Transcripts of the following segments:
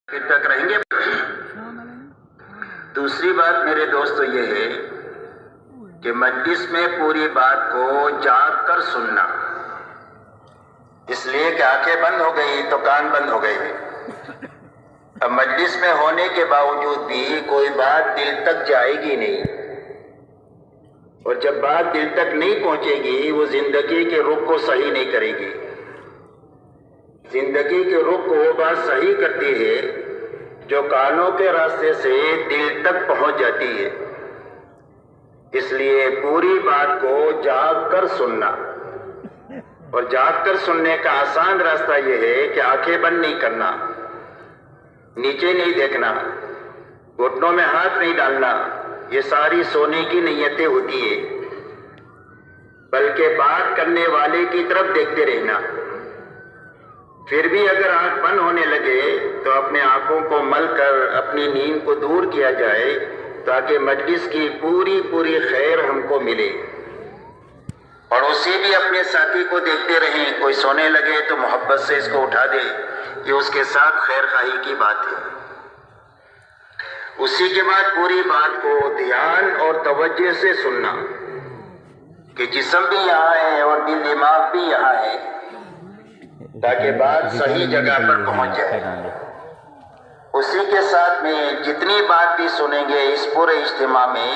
پھر تک رہیں گے۔ دوسری بات میرے دوستو یہ ہے کہ مجلس میں پوری بات کو جاگ کر سننا، اس لیے کہ آنکھیں بند ہو گئی تو کان بند ہو گئے۔ اب مجلس میں ہونے کے باوجود بھی کوئی بات دل تک جائے گی نہیں، اور جب بات دل تک نہیں پہنچے گی وہ زندگی کے رخ کو صحیح نہیں کرے گی۔ زندگی کے رخ کو وہ بات صحیح کرتی ہے جو کانوں کے راستے سے دل تک پہنچ جاتی ہے۔ اس لیے پوری بات کو جاگ کر سننا، اور جاگ کر سننے کا آسان راستہ یہ ہے کہ آنکھیں بند نہیں کرنا، نیچے نہیں دیکھنا، گھٹنوں میں ہاتھ نہیں ڈالنا، یہ ساری سونے کی نیتیں ہوتی ہے، بلکہ بات کرنے والے کی طرف دیکھتے رہنا۔ پھر بھی اگر آنکھ بند ہونے لگے تو اپنے آنکھوں کو مل کر اپنی نیند کو دور کیا جائے تاکہ مجلس کی پوری خیر ہم کو ملے۔ پڑوسی بھی اپنے ساتھی کو دیکھتے رہیں، کوئی سونے لگے تو محبت سے اس کو اٹھا دے، یہ اس کے ساتھ خیر خواہی کی بات ہے۔ اسی کے بعد پوری بات کو دھیان اور توجہ سے سننا کہ جسم بھی یہاں ہے اور دل دماغ بھی یہاں ہے، تاکہ بات صحیح جگہ پر پہنچ جائے۔ اسی کے ساتھ میں جتنی بات بھی سنیں گے اس پورے اجتماع میں،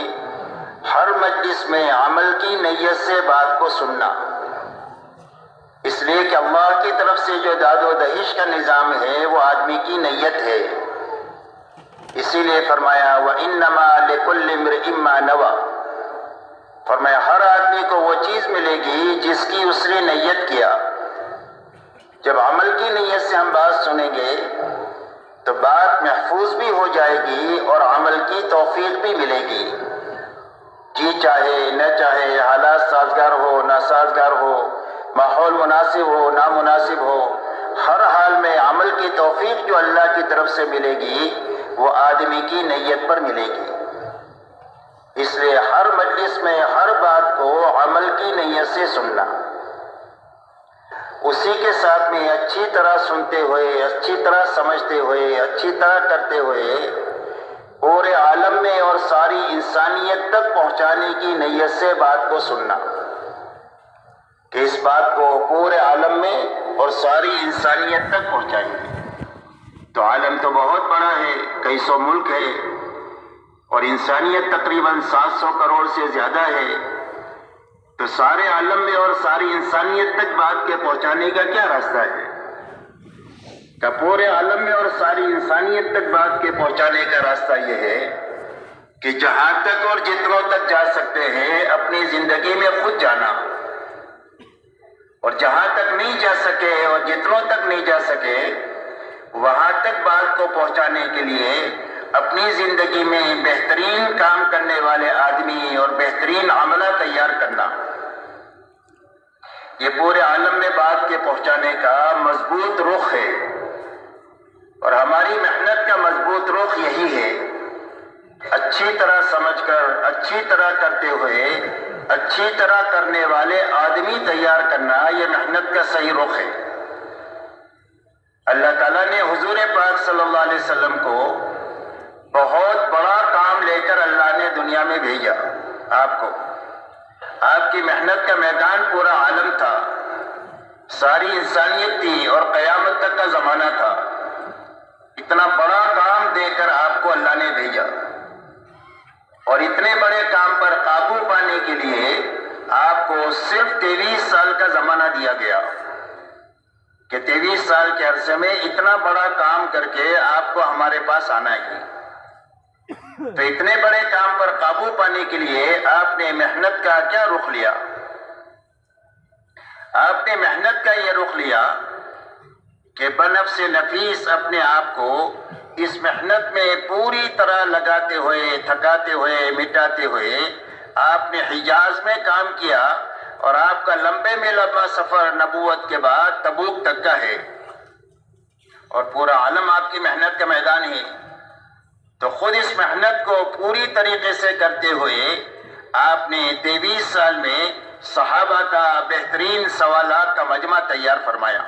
ہر مجلس میں عمل کی نیت سے بات کو سننا، اس لیے کہ اللہ کی طرف سے جو داد و دہش کا نظام ہے وہ آدمی کی نیت ہے۔ اسی لیے فرمایا وَإِنَّمَا لِكُلِّ امْرِئٍ مَّا نَوَىٰ، فرمایا ہر آدمی کو وہ چیز ملے گی جس کی اس نے نیت کیا۔ جب عمل کی نیت سے ہم بات سنیں گے تو بات محفوظ بھی ہو جائے گی اور عمل کی توفیق بھی ملے گی۔ جی چاہے نہ چاہے، حالات سازگار ہو ناسازگار ہو، ماحول مناسب ہو نامناسب ہو، ہر حال میں عمل کی توفیق جو اللہ کی طرف سے ملے گی وہ آدمی کی نیت پر ملے گی۔ اس لیے ہر مجلس میں ہر بات کو عمل کی نیت سے سننا، اسی کے ساتھ میں اچھی طرح سنتے ہوئے، اچھی طرح سمجھتے ہوئے، اچھی طرح کرتے ہوئے پورے عالم میں اور ساری انسانیت تک پہنچانے کی نیت سے بات کو سننا، کہ اس بات کو پورے عالم میں اور ساری انسانیت تک پہنچائیں گے۔ تو عالم تو بہت بڑا ہے، کئی سو ملک ہے، اور انسانیت تقریباً 700 کروڑ سے زیادہ ہے، تو سارے عالم میں اور ساری انسانیت تک بات کے پہنچانے کا کیا راستہ ہے؟ کہ پورے عالم میں اور ساری انسانیت تک بات کے پہنچانے کا راستہ یہ ہے کہ جہاں تک اور جتنوں تک جا سکتے ہیں اپنی زندگی میں خود جانا، اور جہاں تک نہیں جا سکے اور جتنوں تک نہیں جا سکے وہاں تک بات کو پہنچانے کے لیے اپنی زندگی میں بہترین کام کرنے والے آدمی اور بہترین عملہ تیار کرنا، یہ پورے عالم میں بات کے پہنچانے کا مضبوط رخ ہے۔ اور ہماری محنت کا مضبوط رخ یہی ہے، اچھی طرح سمجھ کر، اچھی طرح کرتے ہوئے، اچھی طرح کرنے والے آدمی تیار کرنا، یہ محنت کا صحیح رخ ہے۔ اللہ تعالیٰ نے حضور پاک صلی اللہ علیہ وسلم کو بہت بڑا کام لے کر اللہ نے دنیا میں بھیجا آپ کو۔ آپ کی محنت کا میدان پورا عالم تھا، ساری انسانیت تھی اور قیامت تک کا زمانہ تھا۔ اتنا بڑا کام دے کر آپ کو اللہ نے بھیجا، اور اتنے بڑے کام پر قابو پانے کے لیے آپ کو صرف 23 سال کا زمانہ دیا گیا، کہ 23 سال کے عرصے میں اتنا بڑا کام کر کے آپ کو ہمارے پاس آنا ہے۔ تو اتنے بڑے کام پر قابو پانے کے لیے آپ نے محنت کا کیا رخ لیا؟ آپ نے محنت کا یہ رخ لیا کہ بنفس نفیس اپنے آپ کو اس محنت میں پوری طرح لگاتے ہوئے، تھکاتے ہوئے، مٹاتے ہوئے آپ نے حجاز میں کام کیا، اور آپ کا لمبے میں لمبا سفر نبوت کے بعد تبوک تک کا ہے، اور پورا عالم آپ کی محنت کا میدان ہے۔ تو خود اس محنت کو پوری طریقے سے کرتے ہوئے آپ نے 23 سال میں صحابہ کا بہترین سوالات کا مجمع تیار فرمایا۔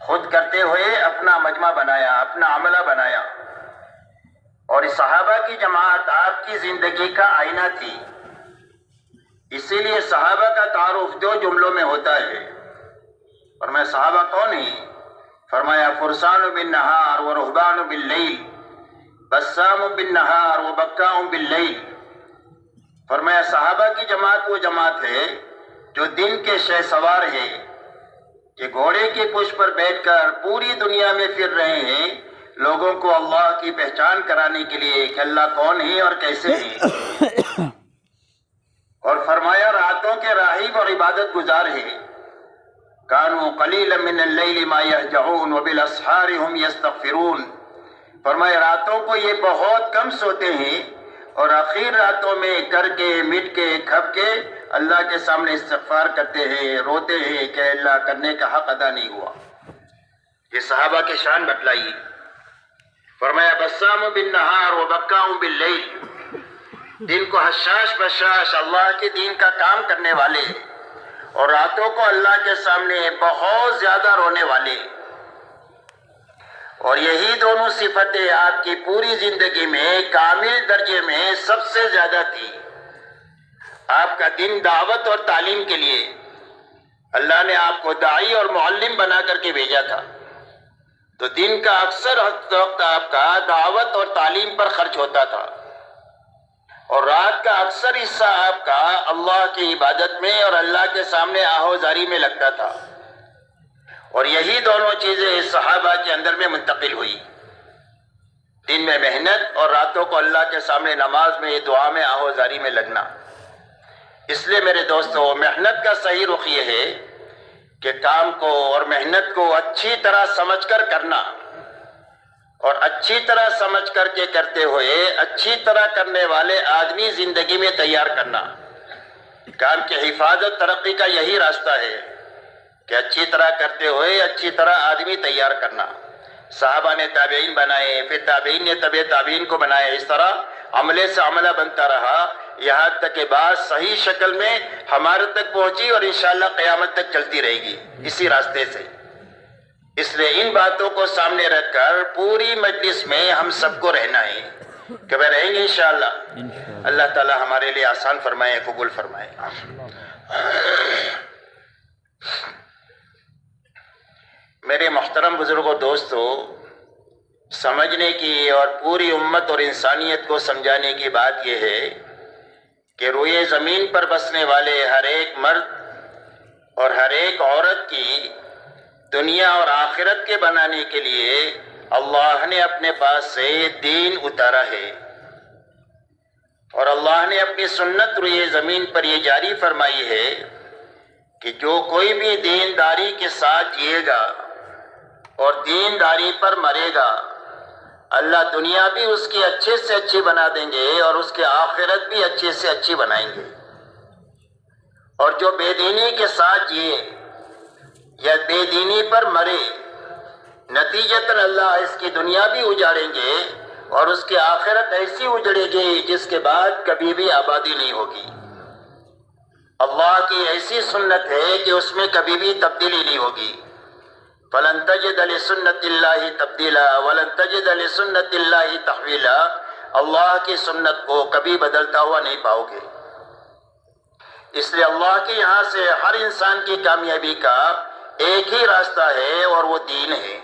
خود کرتے ہوئے اپنا مجمع بنایا، اپنا عملہ بنایا، اور اس صحابہ کی جماعت آپ کی زندگی کا آئینہ تھی۔ اسی لیے صحابہ کا تعارف دو جملوں میں ہوتا ہے۔ فرمایا صحابہ کون ہیں؟ فرمایا فرسان بالنہار و رہبان باللیل، بسام بالنہار و بکاء باللیل۔ فرمایا صحابہ کی جماعت وہ جماعت ہے جو دن کے شہ سوار ہے، کہ گھوڑے کی پشت پر بیٹھ کر پوری دنیا میں پھر رہے ہیں لوگوں کو اللہ کی پہچان کرانے کے لیے کہ اللہ کون ہے اور کیسے ہیں۔ اور فرمایا راتوں کے راہب اور عبادت گزار ہیں۔ کانوا قلیلا من اللیل ما یہجعون وبالاسحار هم یستغفرون۔ فرمایا راتوں کو یہ بہت کم سوتے ہیں اور آخر راتوں میں کر کے مٹ کے کھپ کے اللہ کے سامنے استغفار کرتے ہیں، روتے ہیں کہ اللہ کرنے کا حق ادا نہیں ہوا۔ یہ صحابہ کی شان بتلائی۔ فرمایا بسام بالنہار و بکاء باللیل، دن کو حشاش بشاش اللہ کے دین کا کام کرنے والے، اور راتوں کو اللہ کے سامنے بہت زیادہ رونے والے۔ اور یہی دونوں صفتیں آپ کی پوری زندگی میں کامل درجے میں سب سے زیادہ تھی۔ آپ کا دن دعوت اور تعلیم کے لیے اللہ نے آپ کو داعی اور معلم بنا کر کے بھیجا تھا، تو دن کا اکثر وقت آپ کا دعوت اور تعلیم پر خرچ ہوتا تھا، اور رات کا اکثر حصہ آپ کا اللہ کی عبادت میں اور اللہ کے سامنے آہوزاری میں لگتا تھا۔ اور یہی دونوں چیزیں صحابہ کے اندر میں منتقل ہوئی، دن میں محنت اور راتوں کو اللہ کے سامنے نماز میں دعا میں آہوزاری میں لگنا۔ اس لیے میرے دوستو محنت کا صحیح رخ یہ ہے کہ کام کو اور محنت کو اچھی طرح سمجھ کر کرنا، اور اچھی طرح سمجھ کر کے کرتے ہوئے اچھی طرح کرنے والے آدمی زندگی میں تیار کرنا۔ کام کی حفاظت ترقی کا یہی راستہ ہے کہ اچھی طرح کرتے ہوئے اچھی طرح آدمی تیار کرنا۔ صحابہ نے تابعین بنائے، پھر تابعین نے تبع تابعین کو بنائے، اس طرح عملے سے عملہ بنتا رہا، یہاں تک کہ بات صحیح شکل میں ہمارے تک پہنچی اور انشاءاللہ قیامت تک چلتی رہے گی اسی راستے سے۔ اس لیے ان باتوں کو سامنے رکھ کر پوری مجلس میں ہم سب کو رہنا ہے کہ وہ رہیں گے انشاءاللہ۔ اللہ تعالی ہمارے لیے آسان فرمائے، قبول فرمائے۔ میرے محترم بزرگوں، دوستو، سمجھنے کی اور پوری امت اور انسانیت کو سمجھانے کی بات یہ ہے کہ روئے زمین پر بسنے والے ہر ایک مرد اور ہر ایک عورت کی دنیا اور آخرت کے بنانے کے لیے اللہ نے اپنے پاس سے دین اتارا ہے، اور اللہ نے اپنی سنت روئے زمین پر یہ جاری فرمائی ہے کہ جو کوئی بھی دینداری کے ساتھ جیے گا اور دینداری پر مرے گا، اللہ دنیا بھی اس کی اچھے سے اچھی بنا دیں گے اور اس کے آخرت بھی اچھے سے اچھی بنائیں گے۔ اور جو بے دینی کے ساتھ جیے یا بے دینی پر مرے، نتیجتاً اللہ اس کی دنیا بھی اجاڑیں گے اور اس کی آخرت ایسی اجڑے گی جس کے بعد کبھی بھی آبادی نہیں ہوگی۔ اللہ کی ایسی سنت ہے کہ اس میں کبھی بھی تبدیلی نہیں ہوگی۔ فَلَن تَجِدَ لِسُنَّتِ اللَّهِ تَبْدِيلًا وَلَن تَجِدَ لِسُنَّتِ اللَّهِ تَحْوِيلًا۔ اللہ کی سنت کو کبھی بدلتا ہوا نہیں پاؤ گے۔ اس لیے اللہ کے یہاں سے ہر انسان کی کامیابی کا ایک ہی راستہ ہے اور وہ دین ہے۔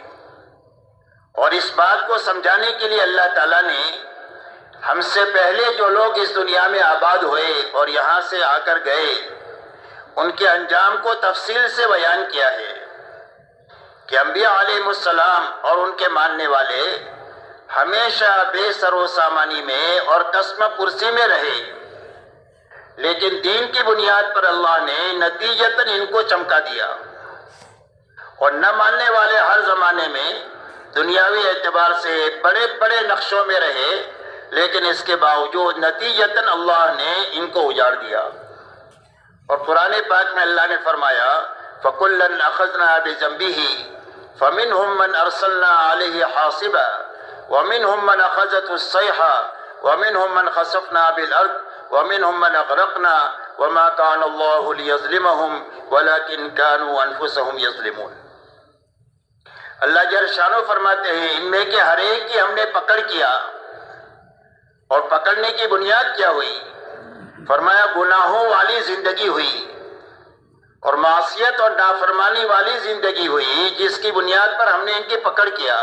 اور اس بات کو سمجھانے کے لیے اللہ تعالیٰ نے ہم سے پہلے جو لوگ اس دنیا میں آباد ہوئے اور یہاں سے آ کر گئے، ان کے انجام کو تفصیل سے بیان کیا ہے کہ انبیاء علیہ السلام اور ان کے ماننے والے ہمیشہ بے سر و سامانی میں اور قسم پرسی میں رہے، لیکن دین کی بنیاد پر اللہ نے نتیجتاً ان کو چمکا دیا۔ اور نہ ماننے والے ہر زمانے میں دنیاوی اعتبار سے بڑے بڑے نقشوں میں رہے، لیکن اس کے باوجود نتیجتاً اللہ نے ان کو اجاڑ دیا۔ اور قرآن پاک میں اللہ نے فرمایا فَكُلًّا أَخَذْنَا بِذَنبِهِ فَمِنْهُمْ مَنْ أَرْسَلْنَا عَلَيْهِ حَاصِبًا وَمِنْهُمْ مَنْ أَخَذَتْهُ الصَّيْحَةُ وَمِنْهُمْ مَنْ خَسَفْنَا بِالْأَرْضِ وَمِنْهُمْ مَنْ أَغْرَقْنَا وَمَا كَانَ اللَّهُ لِيَظْلِمَهُمْ وَلَكِنْ كَانُوا أَنفُسَهُمْ يَظْلِمُونَ۔ اللہ جل شانہ فرماتے ہیں ان میں کہ ہر ایک کی ہم نے پکڑ کیا، اور پکڑنے کی بنیاد کیا ہوئی؟ فرمایا گناہوں والی زندگی ہوئی اور معصیت اور نافرمانی والی زندگی ہوئی، جس کی بنیاد پر ہم نے ان کی پکڑ کیا۔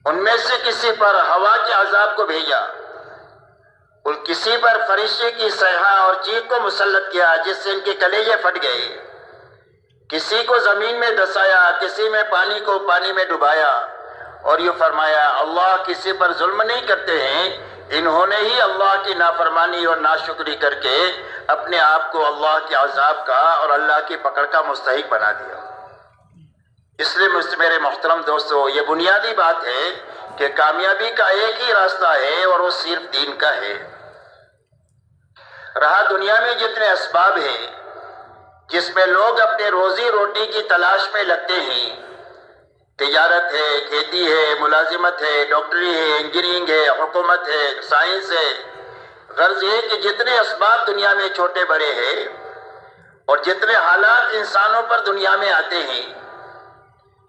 ان میں سے کسی پر ہوا کے عذاب کو بھیجا، اور کسی پر فرشتے کی صیحہ اور چیخ کو مسلط کیا جس سے ان کے کلیجے پھٹ گئے، کسی کو زمین میں دسایا، کسی میں پانی کو پانی میں ڈبایا، اور یہ فرمایا اللہ کسی پر ظلم نہیں کرتے ہیں، انہوں نے ہی اللہ کی نافرمانی اور ناشکری کر کے اپنے آپ کو اللہ کے عذاب کا اور اللہ کی پکڑ کا مستحق بنا دیا۔ اس لیے میرے محترم دوستو، یہ بنیادی بات ہے کہ کامیابی کا ایک ہی راستہ ہے اور وہ صرف دین کا ہے۔ رہا دنیا میں جتنے اسباب ہیں جس میں لوگ اپنے روزی روٹی کی تلاش میں لگتے ہیں، تجارت ہے، کھیتی ہے، ملازمت ہے، ڈاکٹری ہے، انجینئرنگ ہے، حکومت ہے، سائنس ہے، غرض یہ کہ جتنے اسباب دنیا میں چھوٹے بڑے ہیں اور جتنے حالات انسانوں پر دنیا میں آتے ہیں،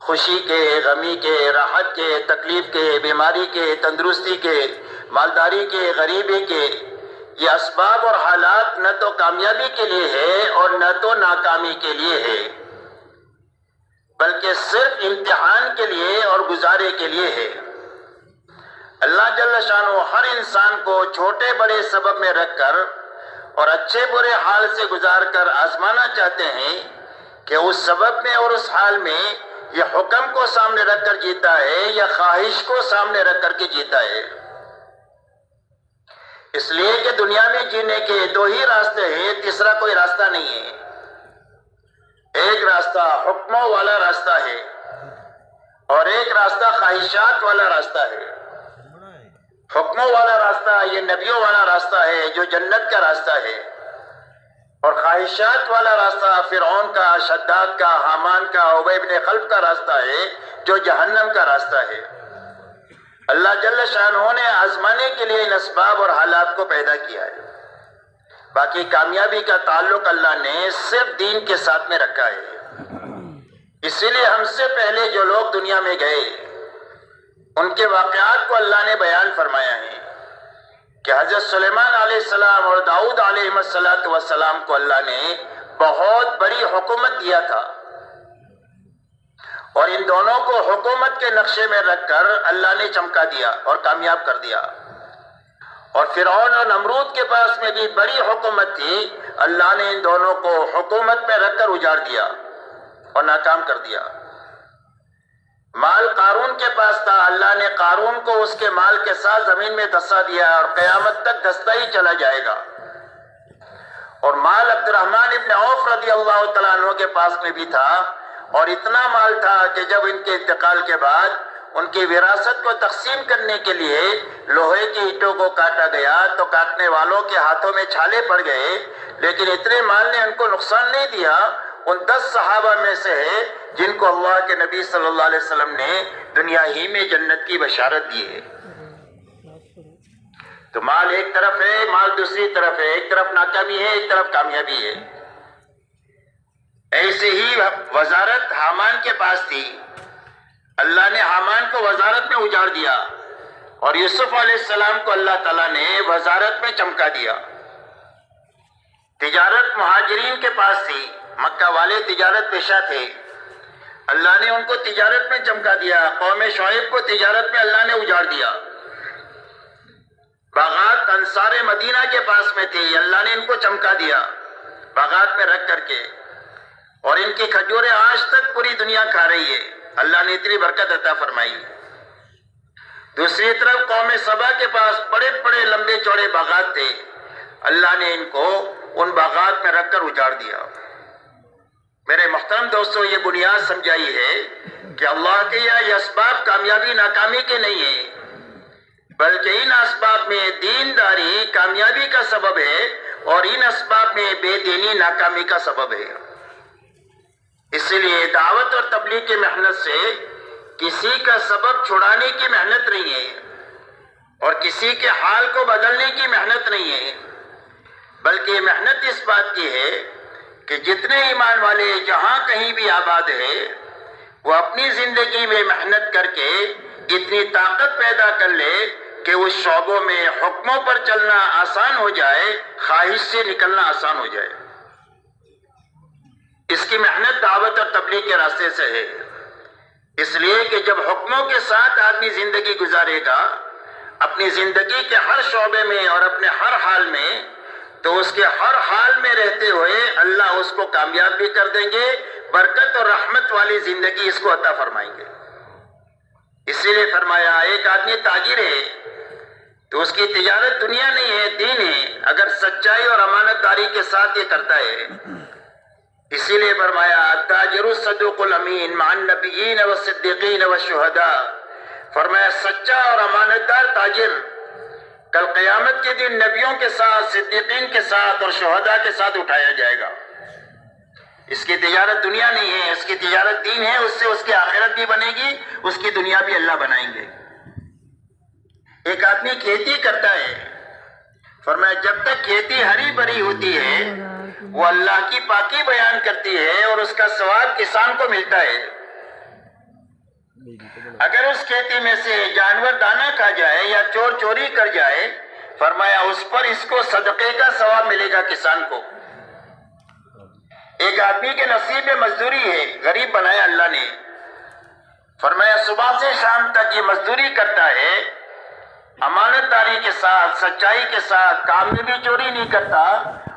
خوشی کے، غمی کے، راحت کے، تکلیف کے، بیماری کے، تندرستی کے، مالداری کے، غریبی کے، یہ اسباب اور حالات نہ تو کامیابی کے لیے ہے اور نہ تو ناکامی کے لیے ہے، بلکہ صرف امتحان کے لیے اور گزارے کے لیے ہے۔ اللہ جل شانہ ہر انسان کو چھوٹے بڑے سبب میں رکھ کر اور اچھے برے حال سے گزار کر آزمانا چاہتے ہیں کہ اس سبب میں اور اس حال میں یہ حکم کو سامنے رکھ کر جیتا ہے یا خواہش کو سامنے رکھ کر کے جیتا ہے۔ اس لیے کہ دنیا میں جینے کے دو ہی راستے ہیں، تیسرا کوئی راستہ نہیں ہے۔ ایک راستہ حکموں والا راستہ ہے اور ایک راستہ خواہشات والا راستہ ہے۔ حکموں والا راستہ یہ نبیوں والا راستہ ہے جو جنت کا راستہ ہے، اور خواہشات والا راستہ فرعون کا، شداد کا، حامان کا، ابی بن خلف کا راستہ ہے جو جہنم کا راستہ ہے۔ اللہ جل شانہ نے آزمانے کے لیے ان اسباب اور حالات کو پیدا کیا ہے، باقی کامیابی کا تعلق اللہ نے صرف دین کے ساتھ میں رکھا ہے۔ اسی لیے ہم سے پہلے جو لوگ دنیا میں گئے ان کے واقعات کو اللہ نے بیان فرمایا ہے کہ حضرت سلیمان علیہ السلام اور داؤد علیہ السلام کو اللہ نے بہت بڑی حکومت دیا تھا، اور ان دونوں کو حکومت کے نقشے میں رکھ کر اللہ نے چمکا دیا اور کامیاب کر دیا۔ اور فرعون اور نمرود کے پاس میں بھی بڑی حکومت تھی، اللہ نے ان دونوں کو حکومت میں رکھ کر اجاڑ دیا اور ناکام کر دیا۔ مال قارون کے پاس تھا، اللہ نے قارون کو اس کے مال کے ساتھ زمین میں دھسا دیا اور قیامت تک دھستا ہی چلا جائے گا۔ اور مال عبد الرحمن ابن عوف رضی اللہ تعالیٰ عنہ کے پاس میں بھی تھا، اور اتنا مال تھا کہ جب ان کے انتقال کے بعد ان کی وراثت کو تقسیم کرنے کے لیے لوہے کی اینٹوں کو کاٹا گیا تو کاٹنے والوں کے ہاتھوں میں چھالے پڑ گئے، لیکن اتنے مال نے ان کو نقصان نہیں دیا۔ ان 10 صحابہ میں سے ہے جن کو اللہ کے نبی صلی اللہ علیہ وسلم نے دنیا ہی میں جنت کی بشارت دی ہے۔ تو مال ایک طرف ہے، مال دوسری طرف ہے، ایک طرف ناکامی ہے، ایک طرف کامیابی ہے۔ ایسے ہی وزارت حامان کے پاس تھی، اللہ نے حامان کو وزارت میں اجاڑ دیا، اور یوسف علیہ السلام کو اللہ تعالیٰ نے وزارت میں چمکا دیا۔ تجارت مہاجرین کے پاس تھی، مکہ والے تجارت پیشہ تھے، اللہ نے ان کو تجارت میں چمکا دیا۔ قوم شعیب کو تجارت میں اللہ نے اجاڑ دیا۔ باغات انصار مدینہ کے پاس میں تھی، اللہ نے ان کو چمکا دیا باغات میں رکھ کر کے، اور ان کی کھجوریں آج تک پوری دنیا کھا رہی ہے، اللہ نے اتنی برکت عطا فرمائی۔ دوسری طرف قوم سبا کے پاس بڑے بڑے لمبے چوڑے باغات تھے، اللہ نے ان کو ان باغات میں رکھ کر اجاڑ دیا۔ میرے محترم دوستو، یہ بنیاد سمجھائی ہے کہ اللہ کے یہ اسباب کامیابی ناکامی کے نہیں ہیں، بلکہ ان اسباب میں دینداری کامیابی کا سبب ہے اور ان اسباب میں بے دینی ناکامی کا سبب ہے۔ اسی لیے دعوت اور تبلیغ کی محنت سے کسی کا سبب چھڑانے کی محنت نہیں ہے اور کسی کے حال کو بدلنے کی محنت نہیں ہے، بلکہ یہ محنت اس بات کی ہے کہ جتنے ایمان والے جہاں کہیں بھی آباد ہیں وہ اپنی زندگی میں محنت کر کے اتنی طاقت پیدا کر لے کہ اس شعبوں میں حکموں پر چلنا آسان ہو جائے، خواہش سے نکلنا آسان ہو جائے۔ اس کی محنت دعوت اور تبلیغ کے راستے سے ہے، اس لیے کہ جب حکموں کے ساتھ آدمی زندگی گزارے گا اپنی زندگی کے ہر شعبے میں اور اپنے ہر حال میں، تو اس کے ہر حال میں رہتے ہوئے اللہ اس کو کامیاب بھی کر دیں گے، برکت اور رحمت والی زندگی اس کو عطا فرمائیں گے۔ اسی لیے فرمایا ایک آدمی تاجر ہے تو اس کی تجارت دنیا نہیں ہے، دین ہے، اگر سچائی اور امانت داری کے ساتھ یہ کرتا ہے۔ اسی لیے فرمایا التاجر الصدوق الامین مع النبیین والصدیقین والشہداء، فرمایا سچا اور امانت دار تاجر کل قیامت کے دن نبیوں کے ساتھ، صدیقین کے ساتھ اور شہداء کے ساتھ اٹھایا جائے گا۔ اس کی تجارت دنیا نہیں ہے، اس کی تجارت دین ہے، اس سے اس کی آخرت بھی بنے گی، اس کی دنیا بھی اللہ بنائیں گے۔ ایک آدمی کھیتی کرتا ہے، فرمایا جب تک کھیتی ہری بھری ہوتی ہے وہ اللہ کی پاکی بیان کرتی ہے اور اس کا ثواب کسان کو ملتا ہے۔ اگر اس کھیتی میں سے جانور دانہ کھا جائے یا چور چوری کر جائے، فرمایا اس پر اس کو صدقے کا ثواب ملے گا کسان کو۔ ایک آدمی کے نصیب میں مزدوری ہے، غریب بنایا اللہ نے، فرمایا صبح سے شام تک یہ مزدوری کرتا ہے، امانت داری کے ساتھ، سچائی کے ساتھ، کام میں بھی چوری نہیں کرتا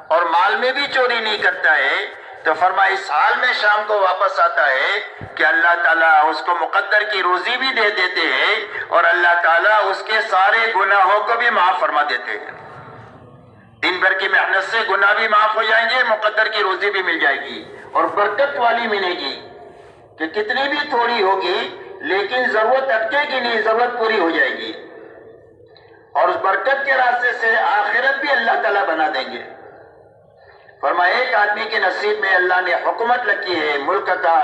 اور مال میں بھی چوری نہیں کرتا ہے، تو فرمایا اس حال میں شام کو واپس آتا ہے کہ اللہ تعالیٰ اس کو مقدر کی روزی بھی دے دیتے ہیں اور اللہ تعالیٰ اس کے سارے گناہوں کو بھی معاف فرما دیتے ہیں۔ دن بھر کی محنت سے گناہ بھی معاف ہو جائیں گے، مقدر کی روزی بھی مل جائے گی اور برکت والی ملے گی کہ کتنی بھی تھوڑی ہوگی لیکن ضرورت اٹکے گی نہیں، ضرورت پوری ہو جائے گی، اور اس برکت کے راستے سے آخرت بھی اللہ تعالیٰ بنا دیں گے۔ فرمایا ایک آدمی کے نصیب میں اللہ نے حکومت رکھی ہے، ملک کا،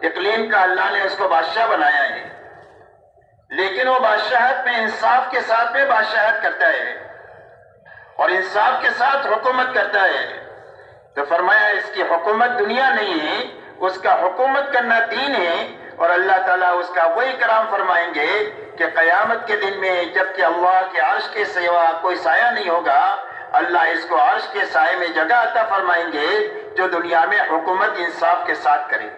اقلیم کا، اللہ نے اس کو بادشاہ بنایا ہے، لیکن وہ بادشاہت میں انصاف کے ساتھ میں بادشاہت کرتا ہے اور انصاف کے ساتھ حکومت کرتا ہے، تو فرمایا اس کی حکومت دنیا نہیں ہے، اس کا حکومت کرنا دین ہے، اور اللہ تعالیٰ اس کا وہی کرام فرمائیں گے کہ قیامت کے دن میں جب کہ اللہ کے عرش کے سوا کوئی سایہ نہیں ہوگا، اللہ اس کو عرش کے سائے میں جگہ عطا فرمائیں گے جو دنیا میں حکومت انصاف کے ساتھ کرے۔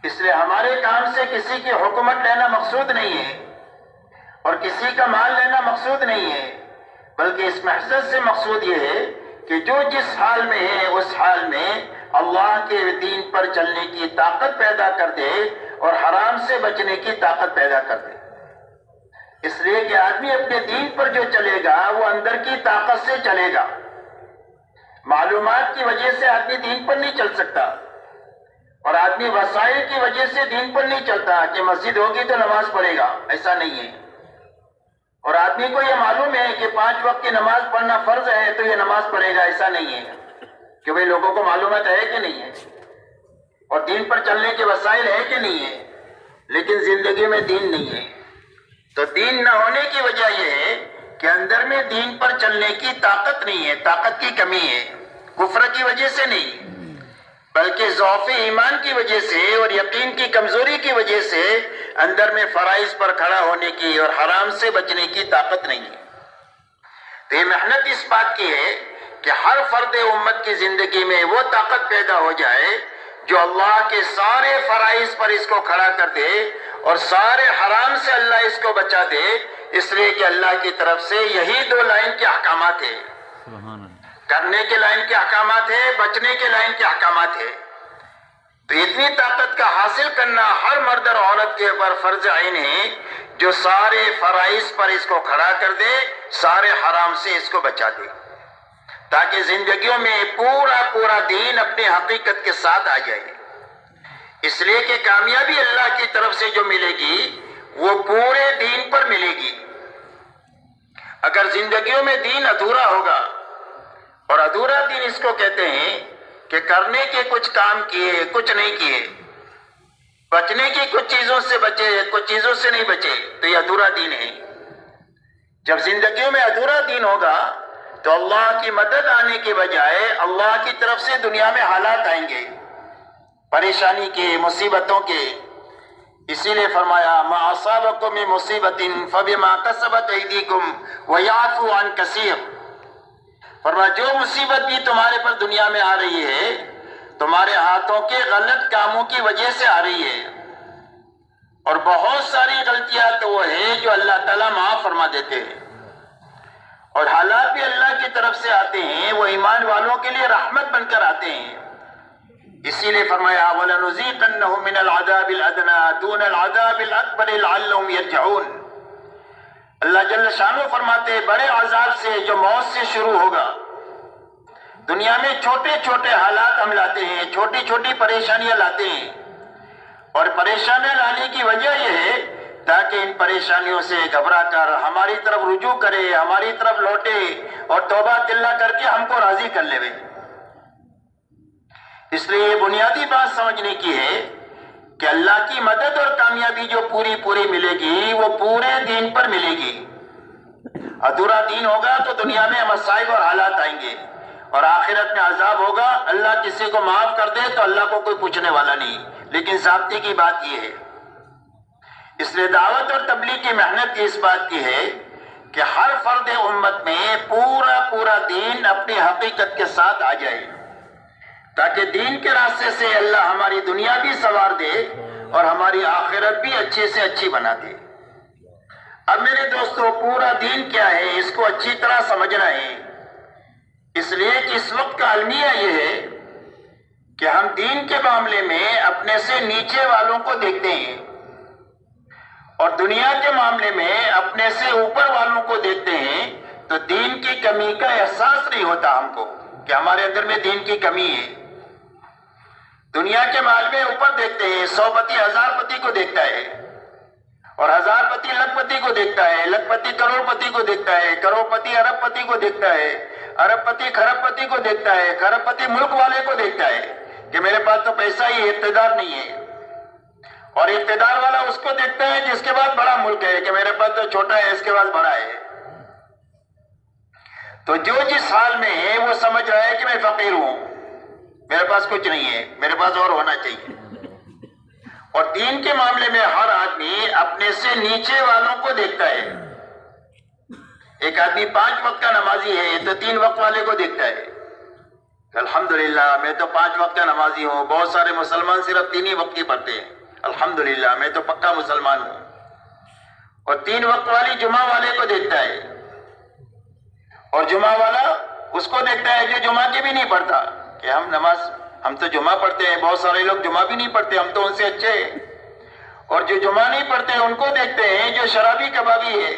اس لیے ہمارے کام سے کسی کی حکومت لینا مقصود نہیں ہے اور کسی کا مال لینا مقصود نہیں ہے، بلکہ اس مقصد سے مقصود یہ ہے کہ جو جس حال میں ہے اس حال میں اللہ کے دین پر چلنے کی طاقت پیدا کر دے اور حرام سے بچنے کی طاقت پیدا کر دے۔ اس لیے کہ آدمی اپنے دین پر جو چلے گا وہ اندر کی طاقت سے چلے گا، معلومات کی وجہ سے آدمی دین پر نہیں چل سکتا، اور آدمی وسائل کی وجہ سے دین پر نہیں چلتا کہ مسجد ہوگی تو نماز پڑھے گا، ایسا نہیں ہے۔ اور آدمی کو یہ معلوم ہے کہ 5 وقت کی نماز پڑھنا فرض ہے تو یہ نماز پڑھے گا، ایسا نہیں ہے کہ بھئی لوگوں کو معلومات ہے کہ نہیں ہے اور دین پر چلنے کے وسائل ہے کہ نہیں ہے، لیکن زندگی میں دین نہیں ہے۔ تو دین نہ ہونے کی وجہ یہ ہے کہ اندر میں دین پر چلنے کی طاقت نہیں ہے، طاقت کی کمی ہے، کفر کی وجہ سے نہیں بلکہ ضعف ایمان کی وجہ سے اور یقین کی کمزوری کی وجہ سے اندر میں فرائض پر کھڑا ہونے کی اور حرام سے بچنے کی طاقت نہیں ہے۔ تو یہ محنت اس بات کی ہے کہ ہر فرد امت کی زندگی میں وہ طاقت پیدا ہو جائے جو اللہ کے سارے فرائض پر اس کو کھڑا کر دے اور سارے حرام سے اللہ اس کو بچا دے، اس لیے کہ اللہ کی طرف سے یہی 2 لائن کے احکامات ہیں، کرنے کے لائن کے احکامات ہیں، بچنے کے لائن کے احکامات ہیں۔ تو اتنی طاقت کا حاصل کرنا ہر مرد اور عورت کے اوپر فرض عین ہے جو سارے فرائض پر اس کو کھڑا کر دے، سارے حرام سے اس کو بچا دے، تاکہ زندگیوں میں پورا دین اپنے حقیقت کے ساتھ آ جائے۔ اس لیے کہ کامیابی اللہ کی طرف سے جو ملے گی وہ پورے دین پر ملے گی۔ اگر زندگیوں میں دین ادھورا ہوگا، اور ادھورا دین اس کو کہتے ہیں کہ کرنے کے کچھ کام کیے کچھ نہیں کیے، بچنے کی کچھ چیزوں سے بچے کچھ چیزوں سے نہیں بچے، تو یہ ادھورا دین ہے۔ جب زندگیوں میں ادھورا دین ہوگا تو اللہ کی مدد آنے کے بجائے اللہ کی طرف سے دنیا میں حالات آئیں گے، پریشانی کے، مصیبتوں کے. اسی لیے فرمایا ما اصابکم من مصیبت فبما کسبت ایدیکم ویعفو عن کثیر. فرمایا جو مصیبت بھی تمہارے پر دنیا میں آ رہی ہے تمہارے ہاتھوں کے غلط کاموں کی وجہ سے آ رہی ہے، اور بہت ساری غلطیاں تو وہ ہے جو اللہ تعالیٰ معاف فرما دیتے ہیں، اور حالات بھی اللہ کی طرف سے آتے ہیں، وہ ایمان والوں کے لیے رحمت بن کر آتے ہیں. اسی لیے فرمایا وَلَنُذِيقَنَّهُم مِّنَ الْعَذَابِ الْأَدْنَىٰ دُونَ الْعَذَابِ الْأَكْبَرِ لَعَلَّهُمْ يَرْجِعُونَ. اللہ جل شانہ فرماتے بڑے عذاب سے جو موت سے شروع ہوگا. دنیا میں چھوٹے چھوٹے حالات ہم لاتے ہیں، چھوٹی چھوٹی پریشانیاں لاتے ہیں، اور پریشانیاں لانے کی وجہ یہ ہے تاکہ ان پریشانیوں سے گھبرا کر ہماری طرف رجوع کرے، ہماری طرف لوٹے اور توبہ دلہ کر کے ہم کو راضی کر لے. اس لیے یہ بنیادی بات سمجھنے کی ہے کہ اللہ کی مدد اور کامیابی جو پوری پوری ملے گی وہ پورے دین پر ملے گی. ادھورا دین ہوگا تو دنیا میں مصائب اور حالات آئیں گے، اور آخرت میں عذاب ہوگا. اللہ کسی کو معاف کر دے تو اللہ کو کوئی پوچھنے والا نہیں، لیکن ضابطے کی بات یہ ہے. اس لیے دعوت اور تبلیغ کی محنت اس بات کی ہے کہ ہر فرد امت میں پورا پورا دین اپنی حقیقت کے ساتھ آ جائے، تاکہ دین کے راستے سے اللہ ہماری دنیا بھی سنوار دے اور ہماری آخرت بھی اچھے سے اچھی بنا دے. اب میرے دوستو پورا دین کیا ہے اس کو اچھی طرح سمجھنا ہے، اس لیے کہ اس وقت کا المیہ یہ ہے کہ ہم دین کے معاملے میں اپنے سے نیچے والوں کو دیکھتے ہیں، اور دنیا کے معاملے میں اپنے سے اوپر والوں کو دیکھتے ہیں. تو دین کی کمی کا احساس نہیں ہوتا ہم کو کہ ہمارے اندر میں دین کی کمی ہے. دنیا کے مال میں اوپر دیکھتے ہیں، 100 پتی 1000 پتی کو دیکھتا ہے، اور 1000 پتی لکھ پتی کو دیکھتا ہے، لکھ پتی کروڑ پتی کو دیکھتا ہے، کروڑ پتی ارب پتی کو دیکھتا ہے، ارب پتی کھرب پتی کو دیکھتا ہے، کھرب پتی ملک والے کو دیکھتا ہے کہ میرے پاس تو پیسہ ہی اقتدار نہیں ہے، اور اقتدار والا اس کو دیکھتا ہے جس کے پاس بڑا ملک ہے کہ میرے پاس تو چھوٹا ہے اس کے پاس بڑا ہے. تو جو جس حال میں ہے وہ سمجھ رہا ہے کہ میں فقیر ہوں، میرے پاس کچھ نہیں ہے، میرے پاس اور ہونا چاہیے. اور دین کے معاملے میں ہر آدمی اپنے سے نیچے والوں کو دیکھتا ہے. ایک آدمی 5 وقت کا نمازی ہے تو 3 وقت والے کو دیکھتا ہے. الحمدللہ میں تو 5 وقت کا نمازی ہوں، بہت سارے مسلمان صرف 3 ہی وقت کی پڑھتے ہیں. الحمدللہ میں تو پکا مسلمان ہوں. اور 3 وقت والی جمعہ والے کو دیکھتا ہے، اور جمعہ والا اس کو دیکھتا ہے جو جمعہ کی بھی نہیں پڑھتا کہ ہم تو جمعہ پڑھتے ہیں، بہت سارے لوگ جمعہ بھی نہیں پڑھتے، ہم تو ان سے اچھے ہیں. اور جو جمعہ نہیں پڑھتے ان کو دیکھتے ہیں جو شرابی کبابی ہے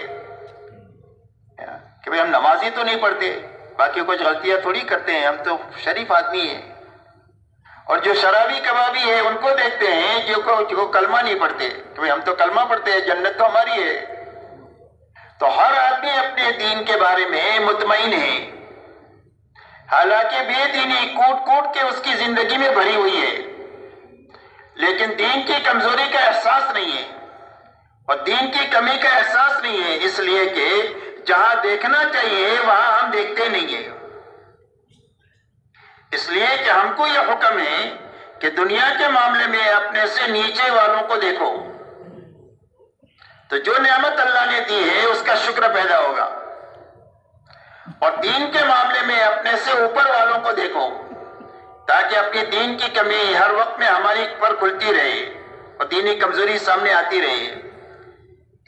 کہ بھئی ہم نمازی تو نہیں پڑھتے، باقی کچھ غلطیاں تھوڑی کرتے ہیں، ہم تو شریف آدمی ہیں. اور جو شرابی کبابی ہے ان کو دیکھتے ہیں جو کلمہ نہیں پڑھتے کہ بھئی ہم تو کلمہ پڑھتے ہیں، جنت تو ہماری ہے. تو ہر آدمی اپنے دین کے بارے میں مطمئن ہے، حالانکہ بے دینی کوٹ کوٹ کے اس کی زندگی میں بھری ہوئی ہے، لیکن دین کی کمزوری کا احساس نہیں ہے اور دین کی کمی کا احساس نہیں ہے، اس لیے کہ جہاں دیکھنا چاہیے وہاں ہم دیکھتے نہیں ہیں. اس لیے کہ ہم کو یہ حکم ہے کہ دنیا کے معاملے میں اپنے سے نیچے والوں کو دیکھو، تو جو نعمت اللہ نے دی ہے اس کا شکر پیدا ہوگا. اور دین کے معاملے میں اپنے سے اوپر والوں کو دیکھو تاکہ اپنی دین کی کمی ہر وقت میں ہماری پر کھلتی رہے اور دینی کمزوری سامنے آتی رہے.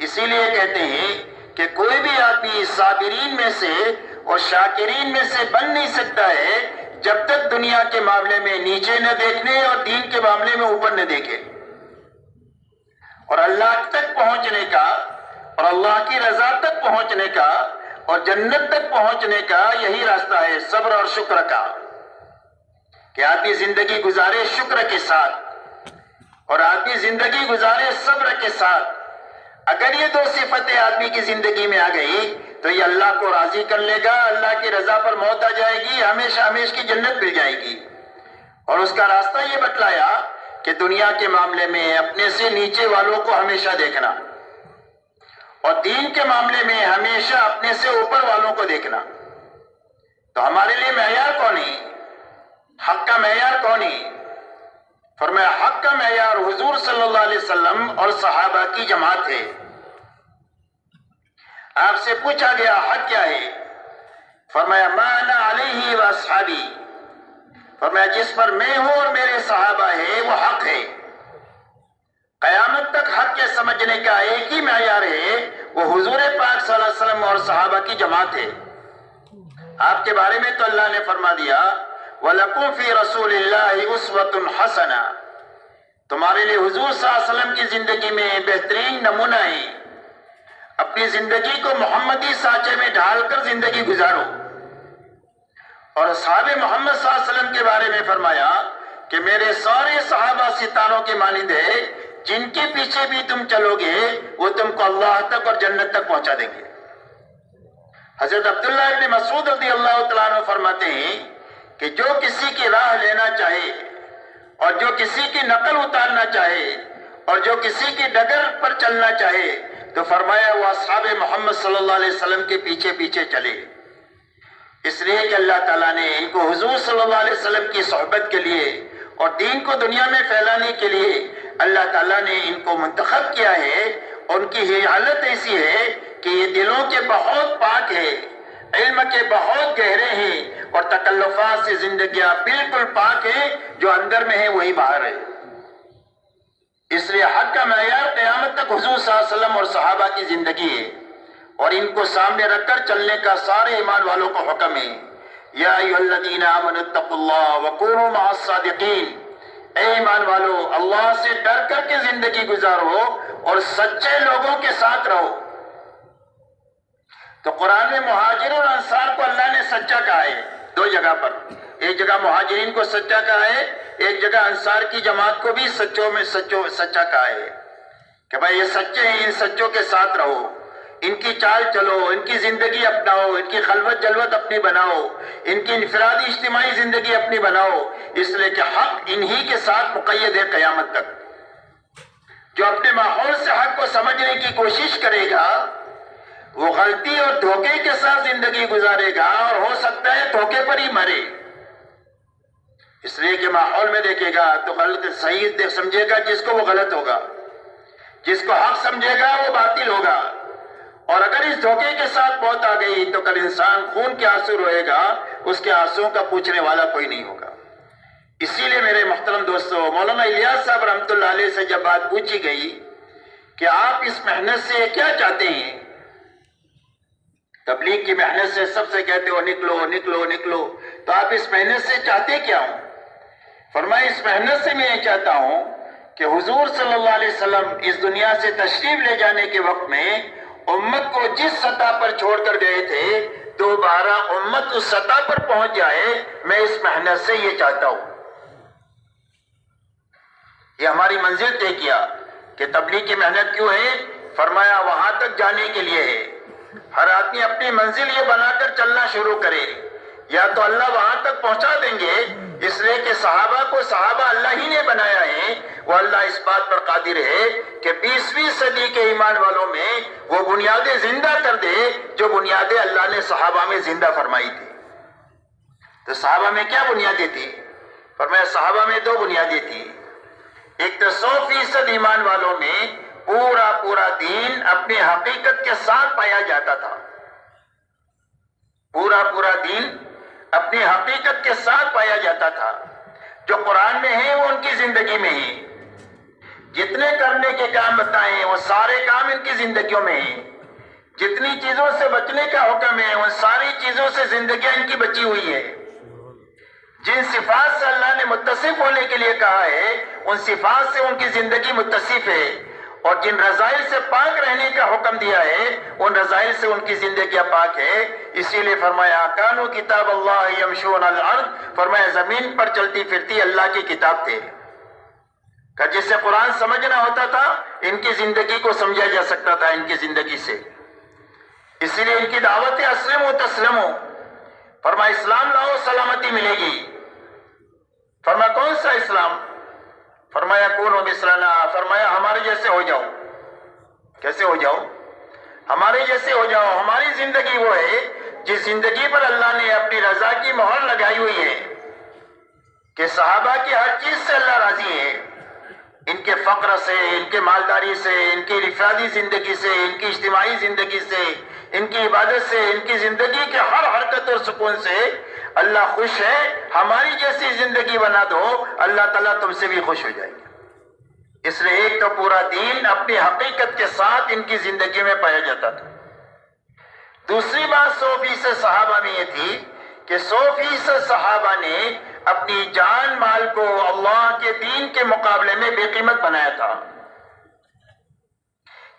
اسی لیے کہتے ہیں کہ کوئی بھی آدمی صابرین میں سے اور شاکرین میں سے بن نہیں سکتا ہے جب تک دنیا کے معاملے میں نیچے نہ دیکھنے اور دین کے معاملے میں اوپر نہ دیکھے. اور اللہ تک پہنچنے کا اور اللہ کی رضا تک پہنچنے کا اور جنت تک پہنچنے کا یہی راستہ ہے صبر اور شکر کا، کہ آدمی زندگی گزارے شکر کے ساتھ اور آدمی زندگی گزارے صبر کے ساتھ. اگر یہ 2 صفتیں آدمی کی زندگی میں آ گئی تو یہ اللہ کو راضی کر لے گا، اللہ کی رضا پر موت آ جائے گی، ہمیشہ ہمیشہ کی جنت مل جائے گی. اور اس کا راستہ یہ بتلایا کہ دنیا کے معاملے میں اپنے سے نیچے والوں کو ہمیشہ دیکھنا اور دین کے معاملے میں ہمیشہ اپنے سے اوپر والوں کو دیکھنا. تو ہمارے لیے معیار کون ہے؟ حق کا معیار کون ہے؟ فرمایا حق کا معیار حضور صلی اللہ علیہ وسلم اور صحابہ کی جماعت ہے۔ آپ سے پوچھا گیا حق کیا ہے؟ فرمایا ما انا علیہ و اصحابی، فرمایا جس پر میں ہوں اور میرے صحابہ ہے وہ حق ہے۔ قیامت تک حق کے سمجھنے کا ایک ہی معیار ہے، وہ حضور پاک صلی اللہ علیہ وسلم اور صحابہ کی جماعت ہے۔ آپ کے بارے میں تو اللہ نے فرما دیا وَلَكُمْ فِي رَسُولِ اللَّهِ أُسْوَةٌ حَسَنَةٌ، تمہارے لیے حضور صلی اللہ علیہ وسلم کی زندگی میں بہترین نمونہ ہے۔ اپنی زندگی کو محمدی سانچے میں ڈھال کر زندگی گزارو۔ اور اصحاب محمد صلی اللہ علیہ وسلم کے بارے میں فرمایا کہ میرے سارے صحابہ ستاروں کے مانند ہیں، جن کے پیچھے بھی تم چلو گے وہ تم کو اللہ تک اور جنت تک پہنچا دیں گے۔ حضرت عبداللہ ابن مسعود رضی اللہ تعالیٰ عنہ فرماتے ہیں کہ جو کسی کی راہ لینا چاہے اور جو کسی کی نقل اتارنا چاہے اور جو کسی کی ڈگر پر چلنا چاہے تو فرمایا وہ اصحاب محمد صلی اللہ علیہ وسلم کے پیچھے پیچھے چلے، اس لیے کہ اللہ تعالیٰ نے ان کو حضور صلی اللہ علیہ وسلم کی صحبت کے لیے اور دین کو دنیا میں پھیلانے کے لیے اللہ تعالیٰ نے ان کو منتخب کیا ہے۔ ان کی یہ حالت ایسی ہے کہ یہ دلوں کے بہت پاک ہے، علم کے بہت گہرے ہیں اور تکلفات سے زندگیاں بالکل پاک ہیں، جو اندر میں ہے وہی باہر ہے۔ اس لیے حق کا معیار قیامت تک حضور صلی اللہ علیہ وسلم اور صحابہ کی زندگی ہے، اور ان کو سامنے رکھ کر چلنے کا سارے ایمان والوں کو حکم ہے۔ یا ایھا الذین آمنوا اتقوا اللہ وکونوا مع الصادقین، اے ایمان والو اللہ سے ڈر کر کے زندگی گزارو اور سچے لوگوں کے ساتھ رہو۔ تو قرآن میں مہاجر اور انصار کو اللہ نے سچا کہا ہے دو جگہ پر، ایک جگہ مہاجرین کو سچا کہا ہے، ایک جگہ انصار کی جماعت کو بھی سچا کہا ہے کہ بھائی یہ سچے ہیں، ان سچوں کے ساتھ رہو، ان کی چال چلو، ان کی زندگی اپناؤ، ان کی خلوت جلوت اپنی بناؤ، ان کی انفرادی اجتماعی زندگی اپنی بناؤ، اس لیے کہ حق انہی کے ساتھ مقید ہے قیامت تک۔ جو اپنے ماحول سے حق کو سمجھنے کی کوشش کرے گا وہ غلطی اور دھوکے کے ساتھ زندگی گزارے گا، اور ہو سکتا ہے دھوکے پر ہی مرے، اس لیے کہ ماحول میں دیکھے گا تو غلط صحیح سمجھے گا جس کو وہ غلط ہوگا، جس کو حق سمجھے گا وہ باطل ہوگا، اور اگر اس دھوکے کے ساتھ موت آ گئی تو کل انسان خون کے آنسو روئے گا، اس کے آنسوؤں کا پوچھنے والا کوئی نہیں ہوگا۔ اسی لیے میرے محترم دوستو، مولانا الیاس صاحب رحمۃ اللہ علیہ سے جب بات پوچھی گئی کہ آپ اس محنت سے کیا چاہتے ہیں، تبلیغ کی محنت سے سب سے کہتے ہو نکلو نکلو نکلو، تو آپ اس محنت سے چاہتے کیا ہوں؟ فرمایا اس محنت سے میں یہ چاہتا ہوں کہ حضور صلی اللہ علیہ وسلم اس دنیا سے تشریف لے جانے کے وقت میں امت کو جس سطح پر چھوڑ کر گئے تھے دوبارہ امت اس سطح پر پہنچ جائے، میں اس محنت سے یہ چاہتا ہوں۔ یہ ہماری منزل طے کیا کہ تبلیغ کی محنت کیوں ہے؟ فرمایا وہاں تک جانے کے لیے ہے۔ ہر آدمی اپنی منزل یہ بنا کر چلنا شروع کرے، یا تو اللہ وہاں تک پہنچا دیں گے، اس لیے کہ صحابہ کو صحابہ اللہ ہی نے بنایا ہے، وہ اللہ اس بات پر قادر ہے کہ 20ویں صدی کے ایمان والوں میں وہ بنیادیں زندہ کر دے جو بنیادیں اللہ نے صحابہ میں زندہ فرمائی تھی۔ تو صحابہ میں کیا بنیادیں تھی؟ فرمایا صحابہ میں دو بنیادیں تھی، ایک تو 100% ایمان والوں میں پورا دین اپنی حقیقت کے ساتھ پایا جاتا تھا، پورا دین اپنی حقیقت کے ساتھ پایا جاتا تھا، جو قرآن میں ہے وہ ان کی زندگی میں ہے، جتنے کرنے کے کام بتائیں وہ سارے کام ان کی زندگیوں میں ہیں، جتنی چیزوں سے بچنے کا حکم ہے ان ساری چیزوں سے زندگیاں ان کی بچی ہوئی ہے، جن صفات سے اللہ نے متصف ہونے کے لیے کہا ہے ان صفات سے ان کی زندگی متصف ہے، اور جن رذائل سے پاک رہنے کا حکم دیا ہے ان رذائل سے ان کی زندگیاں پاک ہے۔ اسی لیے فرمایا کانوا کتاب اللہ یمشون علی الارض، فرمایا زمین پر چلتی پھرتی اللہ کی کتاب تھے، کہ جس سے قرآن سمجھنا ہوتا تھا ان کی زندگی کو سمجھا جا سکتا تھا ان کی زندگی سے۔ اسی لیے ان کی دعوت اسلموا تسلموا، فرمایا اسلام لاؤ سلامتی ملے گی۔ فرمایا کون سا اسلام؟ فرمایا کونوا مثلنا، فرمایا ہمارے جیسے ہو جاؤ۔ کیسے ہو جاؤ؟ ہمارے جیسے ہو جاؤ۔ ہماری زندگی وہ ہے جس زندگی پر اللہ نے اپنی رضا کی مہر لگائی ہوئی ہے، کہ صحابہ کی ہر چیز سے اللہ راضی ہے، ان کے فقر سے، ان کے مالداری سے، ان کی انفرادی زندگی سے، ان کی اجتماعی زندگی سے، ان کی عبادت سے، ان کی زندگی کے ہر حرکت اور سکون سے اللہ خوش ہے۔ ہماری جیسی زندگی بنا دو، اللہ تعالیٰ تم سے بھی خوش ہو جائے گا۔ اس لیے ایک تو پورا دین اپنی حقیقت کے ساتھ ان کی زندگی میں پایا جاتا تھا۔ دوسری بات 100% صحابہ میں یہ تھی کہ 100% صحابہ نے اپنی جان مال کو اللہ کے دین کے مقابلے میں بے قیمت بنایا تھا،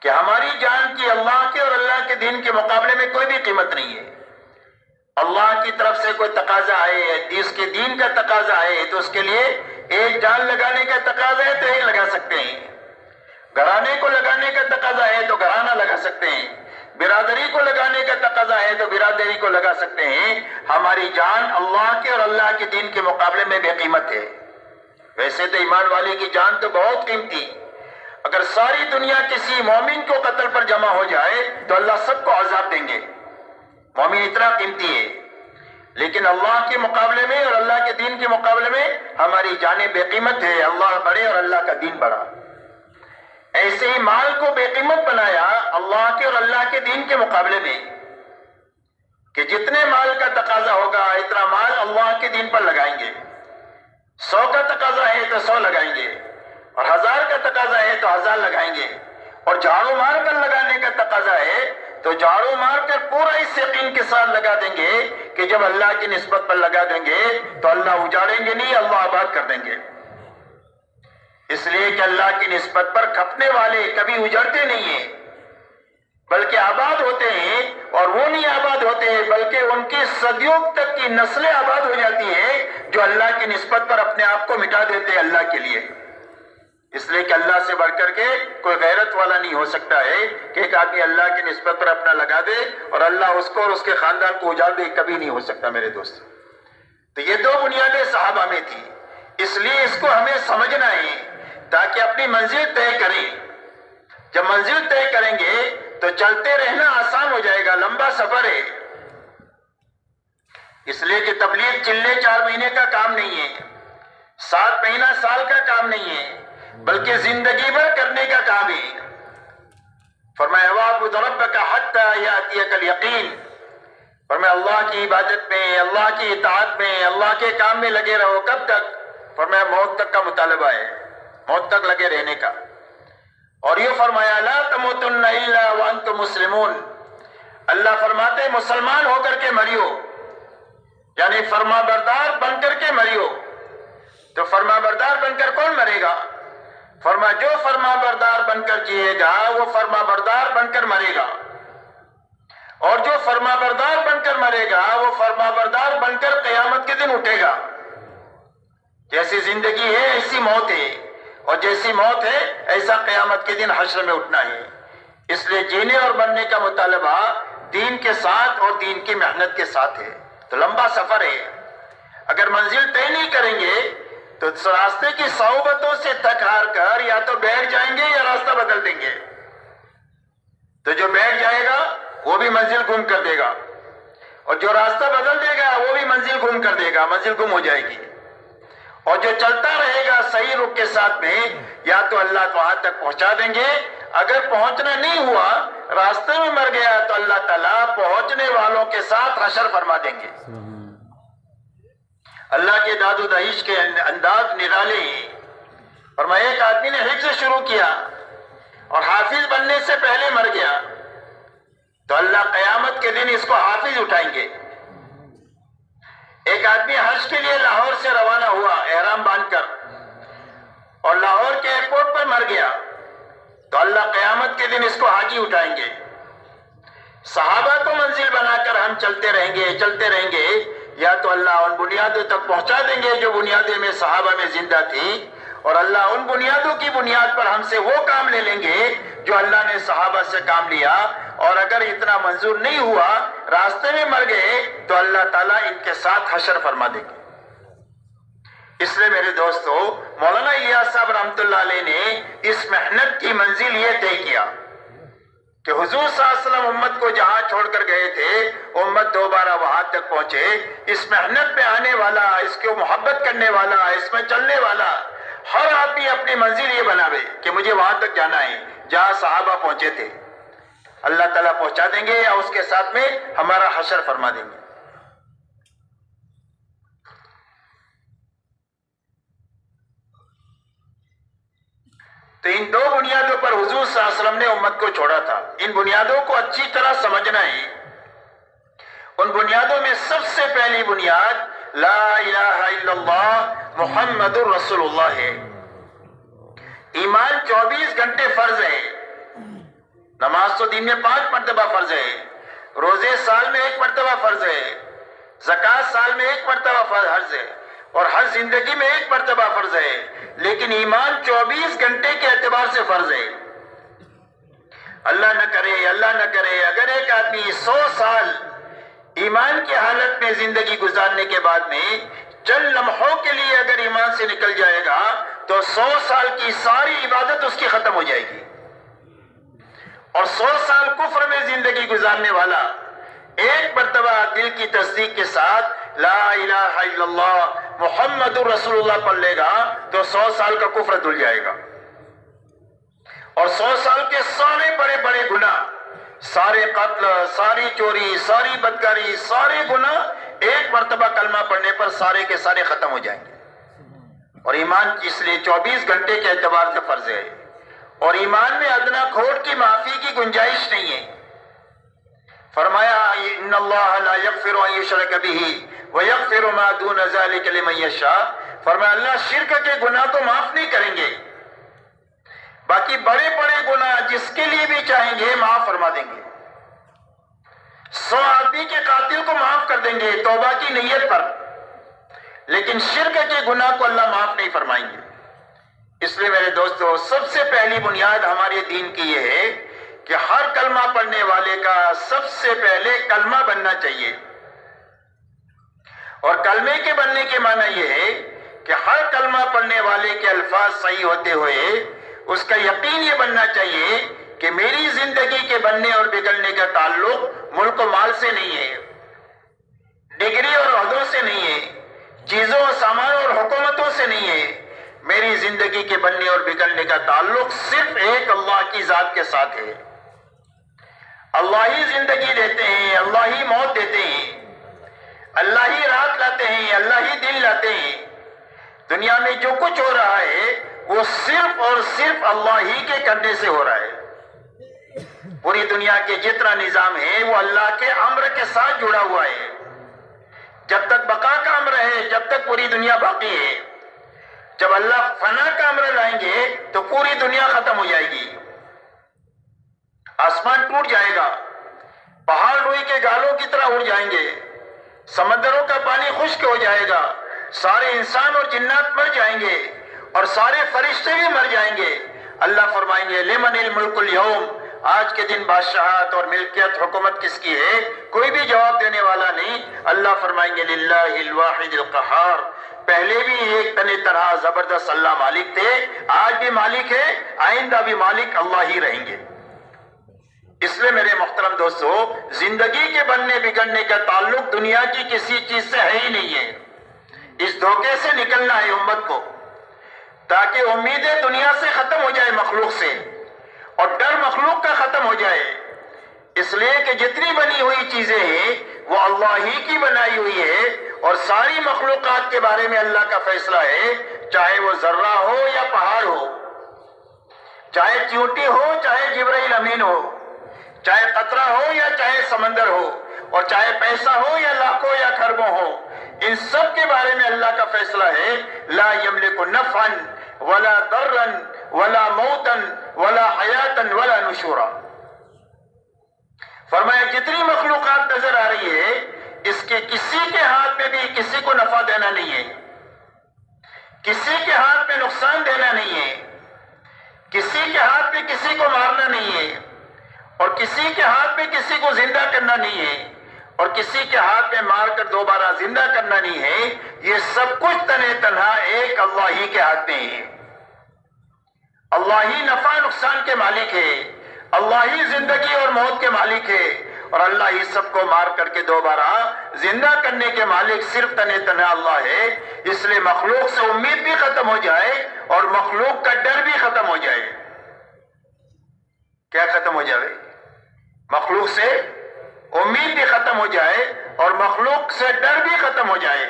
کہ ہماری جان کی اللہ کے اور اللہ کے دین کے مقابلے میں کوئی بھی قیمت نہیں ہے۔ اللہ کی طرف سے کوئی تقاضا ہے، اس کے دین کا تقاضا ہے، تو اس کے لیے ایک جان لگانے کا تقاضا ہے تو ایک لگا سکتے ہیں، گھرانے کو لگانے کا تقاضا ہے تو گھرانہ لگا سکتے ہیں، برادری کو لگانے کا تقاضا ہے تو برادری کو لگا سکتے ہیں۔ ہماری جان اللہ کے اور اللہ کے دین کے مقابلے میں بے قیمت ہے۔ ویسے تو ایمان والے کی جان تو بہت قیمتی، اگر ساری دنیا کسی مومن کو قتل پر جمع ہو جائے تو اللہ سب کو عذاب دیں گے، مومن اتنا قیمتی ہے، لیکن اللہ کے مقابلے میں اور اللہ کے دین کے مقابلے میں ہماری جانیں بے قیمت ہے۔ اللہ بڑے اور اللہ کا دین بڑا۔ ایسے ہی مال کو بے قیمت بنایا اللہ کے اور اللہ کے دین کے مقابلے میں، کہ جتنے مال کا تقاضا ہوگا اتنا مال اللہ کے دین پر لگائیں گے، 100 کا تقاضا ہے تو 100 لگائیں گے، اور 1000 کا تقاضا ہے تو 1000 لگائیں گے، اور جھاڑو مار کر لگانے کا تقاضا ہے تو جھاڑو مار کر پورا اس یقین کے ساتھ لگا دیں گے کہ جب اللہ کی نسبت پر لگا دیں گے تو اللہ اجاڑیں گے نہیں، اللہ آباد کر دیں گے۔ اس لیے کہ اللہ کی نسبت پر کھپنے والے کبھی اجڑتے نہیں ہیں بلکہ آباد ہوتے ہیں، اور وہ نہیں آباد ہوتے ہیں بلکہ ان کی صدیوں تک کی نسلیں آباد ہو جاتی ہیں جو اللہ کی نسبت پر اپنے آپ کو مٹا دیتے ہیں اللہ کے لیے۔ اس لیے کہ اللہ سے بڑھ کر کے کوئی غیرت والا نہیں ہو سکتا ہے کہ ایک آدمی اللہ کی نسبت پر اپنا لگا دے اور اللہ اس کو اور اس کے خاندان کو اجاڑ دے، کبھی نہیں ہو سکتا میرے دوست۔ تو یہ دو بنیادیں صحابہ میں تھی، اس لیے اس کو ہمیں سمجھنا ہے تاکہ اپنی منزل طے کریں۔ جب منزل طے کریں گے تو چلتے رہنا آسان ہو جائے گا، لمبا سفر ہے۔ اس لیے کہ تبلیغ چلنے 4 مہینے کا کام نہیں ہے، 7 مہینہ سال کا کام نہیں ہے، بلکہ زندگی بھر کرنے کا کام ہے۔ فرمایا وَاعْبُدْ رَبَّكَ حَتَّى يَأْتِيَكَ الْيَقِينُ، فرمایا اللہ کی عبادت میں، اللہ کی اطاعت میں، اللہ کے کام میں لگے رہو۔ کب تک؟ فرمایا موت تک کا مطالبہ ہے، موت تک لگے رہنے کا۔ اور یہ فرمایا لا تموتن الا وانتم مسلمون، اللہ فرماتے ہیں مسلمان ہو کر کے مریو، یعنی فرما بردار بن کر کے مریو۔ تو فرما بردار بن کر کون مرے گا؟ فرما جو فرما بردار بن کر جیے گا وہ فرما بردار بن کر مرے گا، اور جو فرما بردار بن کر مرے گا وہ فرما بردار بن کر قیامت کے دن اٹھے گا۔ جیسی زندگی ہے ایسی موت ہے، اور جیسی موت ہے ایسا قیامت کے دن حشر میں اٹھنا ہے۔ اس لیے جینے اور مرنے کا مطالبہ دین کے ساتھ اور دین کی محنت کے ساتھ ہے۔ تو لمبا سفر ہے، اگر منزل طے نہیں کریں گے تو راستے کی صعوبتوں سے تھک ہار کر یا تو بیٹھ جائیں گے یا راستہ بدل دیں گے۔ تو جو بیٹھ جائے گا وہ بھی منزل گم کر دے گا، اور جو راستہ بدل دے گا وہ بھی منزل گم کر دے گا، منزل گم ہو جائے گی۔ اور جو چلتا رہے گا صحیح رخ کے ساتھ میں، یا تو اللہ کو وہاں تک پہنچا دیں گے، اگر پہنچنا نہیں ہوا راستے میں مر گیا تو اللہ تعالیٰ پہنچنے والوں کے ساتھ حشر فرما دیں گے۔ اللہ کے داد و دہیش کے انداز نرالے ہیں۔ فرمایا ایک آدمی نے حفظ شروع کیا اور حافظ بننے سے پہلے مر گیا تو اللہ قیامت کے دن اس کو حافظ اٹھائیں گے۔ ایک آدمی حج کے لیے لاہور سے روانہ ہوا احرام باندھ کر، اور لاہور کے ایئرپورٹ پر مر گیا تو اللہ قیامت کے دن اس کو حاجی اٹھائیں گے۔ صحابہ کو منزل بنا کر ہم چلتے رہیں گے، یا تو اللہ ان بنیادوں تک پہنچا دیں گے جو بنیادیں میں صحابہ میں زندہ تھی، اور اللہ ان بنیادوں کی بنیاد پر ہم سے وہ کام لے لیں گے جو اللہ نے صحابہ سے کام لیا۔ اور اگر اتنا منظور نہیں ہوا راستے میں مر گئے تو اللہ تعالیٰ ان کے ساتھ حشر فرما دیں گے۔ اس لیے میرے دوستو مولانا الیاس صاحب رحمۃ اللہ علیہ نے اس محنت کی منزل یہ طے کیا کہ حضور صلی اللہ علیہ وسلم امت کو جہاں چھوڑ کر گئے تھے امت دوبارہ وہاں تک پہنچے. اس محنت میں آنے والا, اس کو محبت کرنے والا, اس میں چلنے والا ہر آدمی اپنی منزل یہ بناوے کہ مجھے وہاں تک جانا ہے جہاں صحابہ پہنچے تھے. اللہ تعالیٰ پہنچا دیں گے اور اس کے ساتھ میں ہمارا حشر فرما دیں گے. تو ان دو بنیادوں پر حضور صلی اللہ علیہ وسلم نے امت کو چھوڑا تھا. ان بنیادوں کو اچھی طرح سمجھنا ہے. ان بنیادوں میں سب سے پہلی بنیاد لا الہ الا اللہ محمد الرسول اللہ ہے. ایمان 24 گھنٹے فرض ہے. نماز تو دن میں 5 مرتبہ فرض ہے. روزے سال میں 1 مرتبہ فرض ہے. زکوٰۃ سال میں 1 مرتبہ فرض ہے. اور ہر زندگی میں 1 مرتبہ فرض ہے. لیکن ایمان 24 گھنٹے کے اعتبار سے فرض ہے. اللہ نہ کرے اگر ایک آدمی 100 سال ایمان کی حالت میں زندگی گزارنے کے بعد میں چند لمحوں کے لیے اگر ایمان سے نکل جائے گا تو 100 سال کی ساری عبادت اس کی ختم ہو جائے گی. اور 100 سال کفر میں زندگی گزارنے والا 1 مرتبہ دل کی تصدیق کے ساتھ لا الہ الا اللہ محمد الرسول اللہ پڑھ لے گا تو 100 سال کا کفر دھل جائے گا. اور 100 سال کے سارے بڑے بڑے گناہ, سارے قتل, ساری چوری, ساری بدکاری, سارے گناہ 1 مرتبہ کلمہ پڑھنے پر سارے کے سارے ختم ہو جائیں گے. اور ایمان اس لیے 24 گھنٹے کے اعتبار سے فرض ہے. اور ایمان میں ادنا کھوٹ کی معافی کی گنجائش نہیں ہے. فرمایا ان اللہ لا یغفر ان یشرک بہ ویغفر ما دون ذلک لمن یشاء. فرمایا اللہ شرک کے گناہ تو معاف نہیں کریں گے, باقی بڑے بڑے گناہ جس کے لیے بھی چاہیں گے معاف فرما دیں گے. 100 آدمی کے قاتل کو معاف کر دیں گے توبہ کی نیت پر, لیکن شرک کے گناہ کو اللہ معاف نہیں فرمائیں گے. اس لیے میرے دوستو سب سے پہلی بنیاد ہمارے دین کی یہ ہے کہ ہر کلمہ پڑھنے والے کا سب سے پہلے کلمہ بننا چاہیے. اور کلمے کے بننے کے معنی یہ ہے کہ ہر کلمہ پڑھنے والے کے الفاظ صحیح ہوتے ہوئے اس کا یقین یہ بننا چاہیے کہ میری زندگی کے بننے اور بگڑنے کا تعلق ملک و مال سے نہیں ہے, ڈگری اور عہدوں سے نہیں ہے, چیزوں اور سامانوں اور حکومتوں سے نہیں ہے. میری زندگی کے بننے اور بگڑنے کا تعلق صرف ایک اللہ کی ذات کے ساتھ ہے. اللہ ہی زندگی دیتے ہیں, اللہ ہی موت دیتے ہیں, اللہ ہی رات لاتے ہیں, اللہ ہی دن لاتے ہیں. دنیا میں جو کچھ ہو رہا ہے وہ صرف اور صرف اللہ ہی کے کرنے سے ہو رہا ہے. پوری دنیا کے جتنا نظام ہے وہ اللہ کے امر کے ساتھ جڑا ہوا ہے. جب تک بقا کا امر ہے, جب تک پوری دنیا باقی ہے. جب اللہ فنا کا امر لائیں گے تو پوری دنیا ختم ہو جائے گی. آسمان ٹوٹ جائے گا, پہاڑ روئی کے گالوں کی طرح اڑ جائیں گے, سمندروں کا پانی خشک ہو جائے گا, سارے انسان اور جنات مر جائیں گے اور سارے فرشتے بھی مر جائیں گے. اللہ فرمائیں گے لمن الملک اليوم, آج کے دن بادشاہت اور ملکیت حکومت کس کی ہے؟ کوئی بھی جواب دینے والا نہیں. اللہ فرمائیں گے للہ الواحد القہار, پہلے بھی ایک تن طرح زبردست اللہ مالک تھے, آج بھی مالک ہے, آئندہ بھی مالک اللہ ہی رہیں گے. اس لیے میرے محترم دوستو زندگی کے بننے بگڑنے کا تعلق دنیا کی کسی چیز سے ہے ہی نہیں ہے. اس دھوکے سے نکلنا ہے امت کو تاکہ امیدیں دنیا سے ختم ہو جائے, مخلوق سے, اور ڈر مخلوق کا ختم ہو جائے. اس لیے کہ جتنی بنی ہوئی چیزیں ہیں وہ اللہ ہی کی بنائی ہوئی ہے اور ساری مخلوقات کے بارے میں اللہ کا فیصلہ ہے, چاہے وہ ذرہ ہو یا پہاڑ ہو, چاہے چیونٹی ہو چاہے جبرائیل امین ہو, چاہے قطرہ ہو یا چاہے سمندر ہو, اور چاہے پیسہ ہو یا لاکھوں یا کھربوں ہو, ان سب کے بارے میں اللہ کا فیصلہ ہے لا یملک نفعا ولا ضرا ولا موتا ولا حیاتا ولا نشورا. فرمایا جتنی مخلوقات نظر آ رہی ہے اس کے کسی کے ہاتھ میں بھی کسی کو نفع دینا نہیں ہے, کسی کے ہاتھ میں نقصان دینا نہیں ہے, کسی کے ہاتھ میں کسی کو مارنا نہیں ہے, اور کسی کے ہاتھ میں کسی کو زندہ کرنا نہیں ہے, اور کسی کے ہاتھ میں مار کر دوبارہ زندہ کرنا نہیں ہے. یہ سب کچھ تنے تنہا ایک اللہ ہی کے ہاتھ میں ہے. اللہ ہی نفع نقصان کے مالک ہے, اللہ ہی زندگی اور موت کے مالک ہے، اور اللہ ہی سب کو مار کر کے دوبارہ زندہ کرنے کے مالک صرف تنہا اللہ ہے۔ اس لیے مخلوق سے امید بھی ختم ہو جائے اور مخلوق کا ڈر بھی ختم ہو جائے۔ کیا ختم ہو جائے؟ مخلوق سے امید بھی ختم ہو جائے اور مخلوق سے ڈر بھی ختم ہو جائے،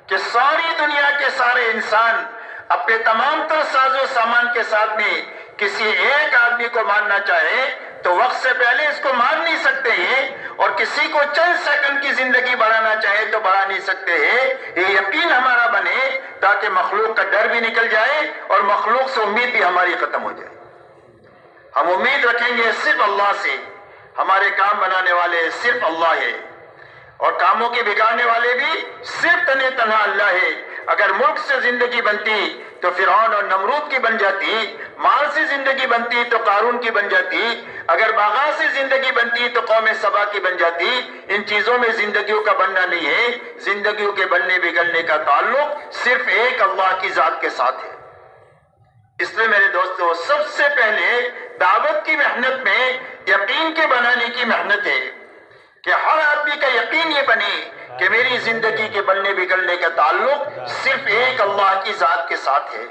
کہ ساری دنیا کے سارے انسان اپنے تمام تر ساز و سامان کے ساتھ میں کسی ایک آدمی کو مارنا چاہے تو وقت سے پہلے اس کو مار نہیں سکتے ہیں، اور کسی کو چند سیکنڈ کی زندگی بڑھانا چاہے تو بڑھا نہیں سکتے ہیں۔ یہ یقین ہمارا بنے تاکہ مخلوق کا ڈر بھی نکل جائے اور مخلوق سے امید بھی ہماری ختم ہو جائے۔ ہم امید رکھیں گے صرف اللہ سے، ہمارے کام بنانے والے صرف اللہ ہے، اور کاموں کے بگاڑنے والے بھی صرف تنہا اللہ ہے۔ اگر ملک سے زندگی بنتی تو فرعون اور نمرود کی بن جاتی، مال سے زندگی بنتی تو قارون کی بن جاتی، اگر باغات سے زندگی بنتی تو قوم سبا کی بن جاتی۔ ان چیزوں میں زندگیوں کا بننا نہیں ہے، زندگیوں کے بننے بگڑنے کا تعلق صرف ایک اللہ کی ذات کے ساتھ ہے۔ اس لیے میرے دوستو، سب سے پہلے دعوت کی محنت میں یقین کے بنانے کی محنت ہے، کہ ہر آدمی کا یقین یہ بنے کہ میری زندگی کے بننے بگڑنے کا تعلق صرف ایک اللہ کی ذات کے ساتھ ہے۔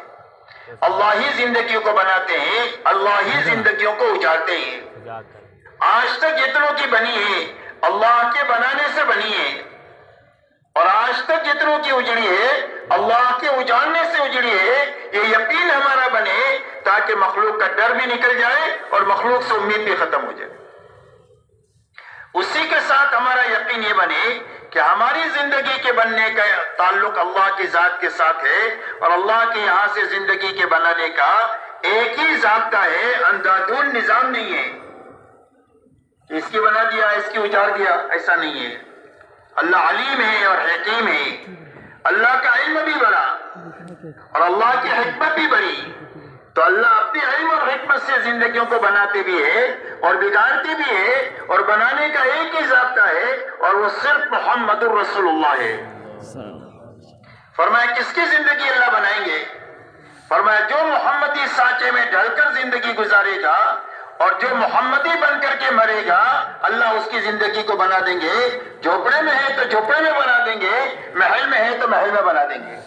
اللہ ہی زندگیوں کو بناتے ہیں، اللہ ہی زندگیوں کو اجاڑتے ہیں۔ آج تک جتنوں کی بنی ہے اللہ کے بنانے سے بنی ہے، اور آج تک جتنوں کی اجڑی ہے اللہ کے اجاڑنے سے اجڑی ہے۔ یہ یقین ہمارا بنے تاکہ مخلوق کا ڈر بھی نکل جائے اور مخلوق سے امید بھی ختم ہو جائے۔ اسی کے ساتھ ہمارا یقین یہ بنے کہ ہماری زندگی کے بننے کا تعلق اللہ کی ذات کے ساتھ ہے، اور اللہ کے یہاں سے زندگی کے بنانے کا ایک ہی ضابطہ ہے، اندھادھند نظام نہیں ہے کہ اس کی بنا دیا اس کی اجاڑ دیا، ایسا نہیں ہے۔ اللہ علیم ہے اور حکیم ہے، اللہ کا علم بھی بڑا اور اللہ کی حکمت بھی بڑی، تو اللہ اپنے علم اور حکمت سے زندگیوں کو بناتے بھی ہے اور بگاڑتے بھی ہے، اور بنانے کا ایک ہی ضابطہ ہے، اور وہ صرف محمد الرسول اللہ ہے۔ فرمایا کس کی زندگی اللہ بنائیں گے؟ فرمایا جو محمدی سانچے میں ڈھل کر زندگی گزارے گا اور جو محمدی بن کر کے مرے گا، اللہ اس کی زندگی کو بنا دیں گے۔ جھوپڑے میں ہے تو جھوپڑے میں بنا دیں گے، محل میں ہے تو محل میں بنا دیں گے،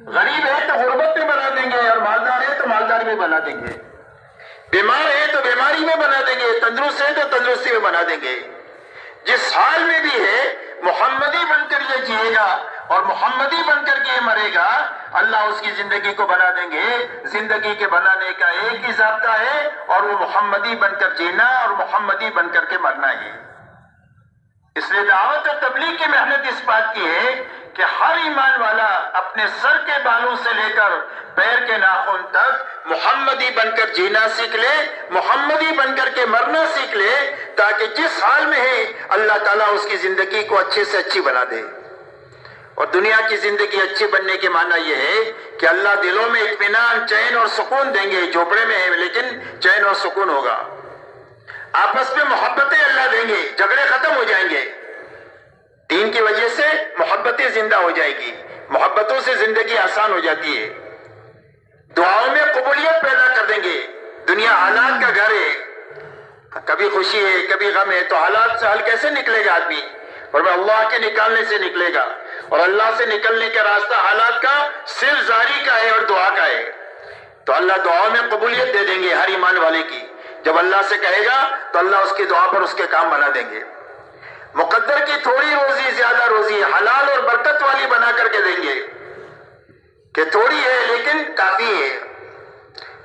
غریب ہے تو غربت میں بنا دیں گے، اور مالدار ہے تو مالدار میں بنا دیں گے، بیمار ہے تو بیماری میں بنا دیں گے، تندرست ہے تو تندرستی میں بنا دیں گے۔ جس حال میں بھی ہے محمدی بن کر یہ جیے گا اور محمدی بن کر کے یہ مرے گا، اللہ اس کی زندگی کو بنا دیں گے۔ زندگی کے بنانے کا ایک ہی ضابطہ ہے، اور وہ محمدی بن کر جینا اور محمدی بن کر کے مرنا ہے۔ اس لیے دعوت اور تبلیغ کی محنت اس بات کی ہے کہ ہر ایمان والا اپنے سر کے بالوں سے لے کر پیر کے ناخن تک محمدی بن کر جینا سیکھ لے، محمدی بن کر کے مرنا سیکھ لے، تاکہ جس حال میں ہے اللہ تعالیٰ اس کی زندگی کو اچھے سے اچھی بنا دے۔ اور دنیا کی زندگی اچھی بننے کے معنی یہ ہے کہ اللہ دلوں میں اطمینان، چین اور سکون دیں گے۔ جھوپڑے میں ہے لیکن چین اور سکون ہوگا، آپس میں محبتیں اللہ دیں گے، جھگڑے ختم ہو جائیں گے، دین کی وجہ سے محبتیں زندہ ہو جائے گی، محبتوں سے زندگی آسان ہو جاتی ہے، دعاؤں میں قبولیت پیدا کر دیں گے۔ دنیا حالات کا گھر ہے، کبھی خوشی ہے کبھی غم ہے، تو حالات سے حل کیسے نکلے گا آدمی؟ اور وہ اللہ کے نکالنے سے نکلے گا، اور اللہ سے نکلنے کا راستہ حالات کا صرف زاری کا ہے اور دعا کا ہے۔ تو اللہ دعاؤں میں قبولیت دے دیں گے ہر ایمان والے کی، جب اللہ سے کہے گا تو اللہ اس کی دعا پر اس کے کام بنا دیں گے۔ مقدر کی تھوڑی روزی زیادہ روزی حلال اور برکت والی بنا کر کے دیں گے، کہ تھوڑی ہے لیکن کافی ہے،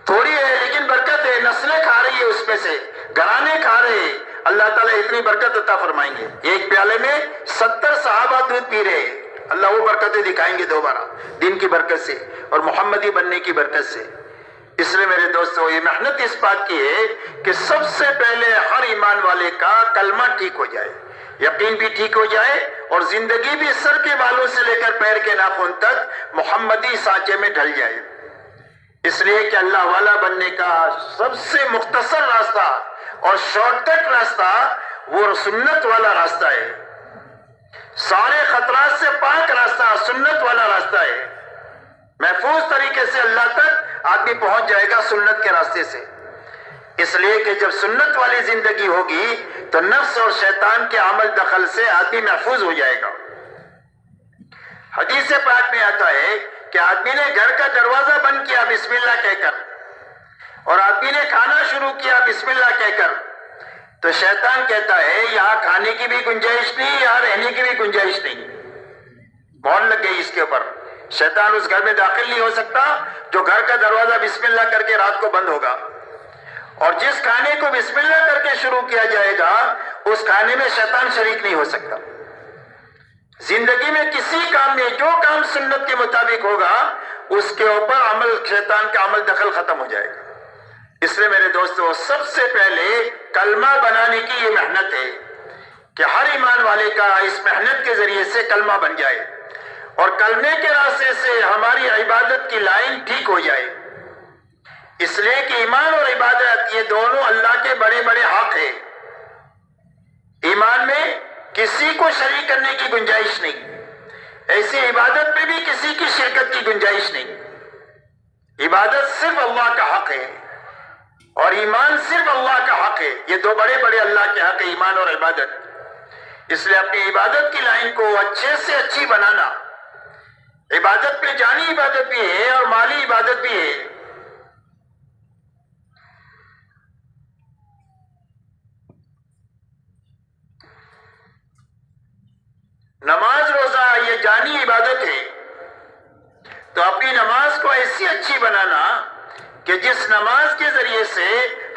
تھوڑی ہے لیکن برکت ہے، نسلیں کھا رہی ہے اس میں سے، گھرانے کھا رہے ہیں، اللہ تعالیٰ اتنی برکت عطا فرمائیں گے۔ ایک پیالے میں 70 صحابہ دودھ پی رہے ہیں، اللہ وہ برکتیں دکھائیں گے دوبارہ، دین کی برکت سے اور محمدی بننے کی برکت سے۔ اس لیے میرے دوستو، یہ محنت اس بات کی ہے کہ سب سے پہلے ہر ایمان والے کا کلمہ ٹھیک ہو جائے، یقین بھی ٹھیک ہو جائے، اور زندگی بھی سر کے بالوں سے لے کر پیر کے ناخن تک محمدی سانچے میں ڈھل جائے۔ اس لیے کہ اللہ والا بننے کا سب سے مختصر راستہ اور شارٹ کٹ راستہ وہ سنت والا راستہ ہے، سارے خطرات سے پاک راستہ سنت والا راستہ ہے۔ محفوظ طریقے سے اللہ تک آدمی پہنچ جائے گا سنت کے راستے سے۔ اس لیے کہ جب سنت والی زندگی ہوگی تو نفس اور شیطان کے عمل دخل سے آدمی محفوظ ہو جائے گا۔ حدیث پاک میں آتا ہے کہ آدمی نے گھر کا دروازہ بند کیا بسم اللہ کہہ کر، اور آدمی نے کھانا شروع کیا بسم اللہ کہہ کر، تو شیطان کہتا ہے یہاں کھانے کی بھی گنجائش نہیں، یہاں رہنے کی بھی گنجائش نہیں، مہر لگ گئی اس کے اوپر۔ شیطان اس گھر میں داخل نہیں ہو سکتا جو گھر کا دروازہ بسم اللہ کر کے رات کو بند ہوگا، اور جس کھانے کو بسم اللہ کر کے شروع کیا جائے گا اس کھانے میں شیطان شریک نہیں ہو سکتا۔ زندگی میں کسی کام میں جو کام سنت کے مطابق ہوگا اس کے اوپر عمل شیطان کا عمل دخل ختم ہو جائے گا۔ اس لیے میرے دوستو سب سے پہلے کلمہ بنانے کی یہ محنت ہے کہ ہر ایمان والے کا اس محنت کے ذریعے سے کلمہ بن جائے، اور کلمے کے راستے سے ہماری عبادت کی لائن ٹھیک ہو جائے۔ اس لیے کہ ایمان اور عبادت یہ دونوں اللہ کے بڑے بڑے حق ہیں۔ ایمان میں کسی کو شریک کرنے کی گنجائش نہیں، ایسی عبادت میں بھی کسی کی شرکت کی گنجائش نہیں۔ عبادت صرف اللہ کا حق ہے اور ایمان صرف اللہ کا حق ہے، یہ دو بڑے بڑے اللہ کے حق ہے، ایمان اور عبادت۔ اس لیے اپنی عبادت کی لائن کو اچھے سے اچھی بنانا، عبادت میں جانی عبادت بھی ہے اور مالی عبادت بھی ہے۔ نماز روزہ یہ جانی عبادت ہے، تو اپنی نماز کو ایسی اچھی بنانا کہ جس نماز کے ذریعے سے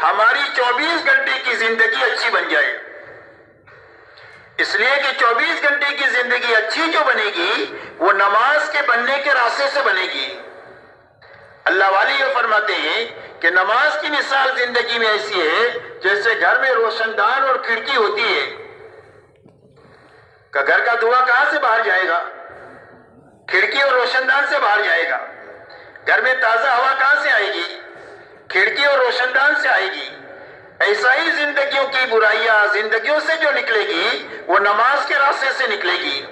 ہماری 24 گھنٹے کی زندگی اچھی بن جائے۔ اس لیے کہ 24 گھنٹے کی زندگی اچھی جو بنے گی وہ نماز کے بننے کے راستے سے بنے گی۔ اللہ والے یہ فرماتے ہیں کہ نماز کی مثال زندگی میں ایسی ہے جیسے گھر میں روشن دان اور کھڑکی ہوتی ہے، کہ گھر کا دھواں کہاں سے باہر جائے گا؟ کھڑکی اور روشن دان سے باہر جائے گا۔ گھر میں تازہ ہوا کہاں سے آئے گی؟ کھڑکی اور روشن دان سے آئے گی۔ ایسا ہی زندگیوں کی برائیاں زندگیوں سے جو نکلے گی وہ نماز کے راستے سے نکلے گی،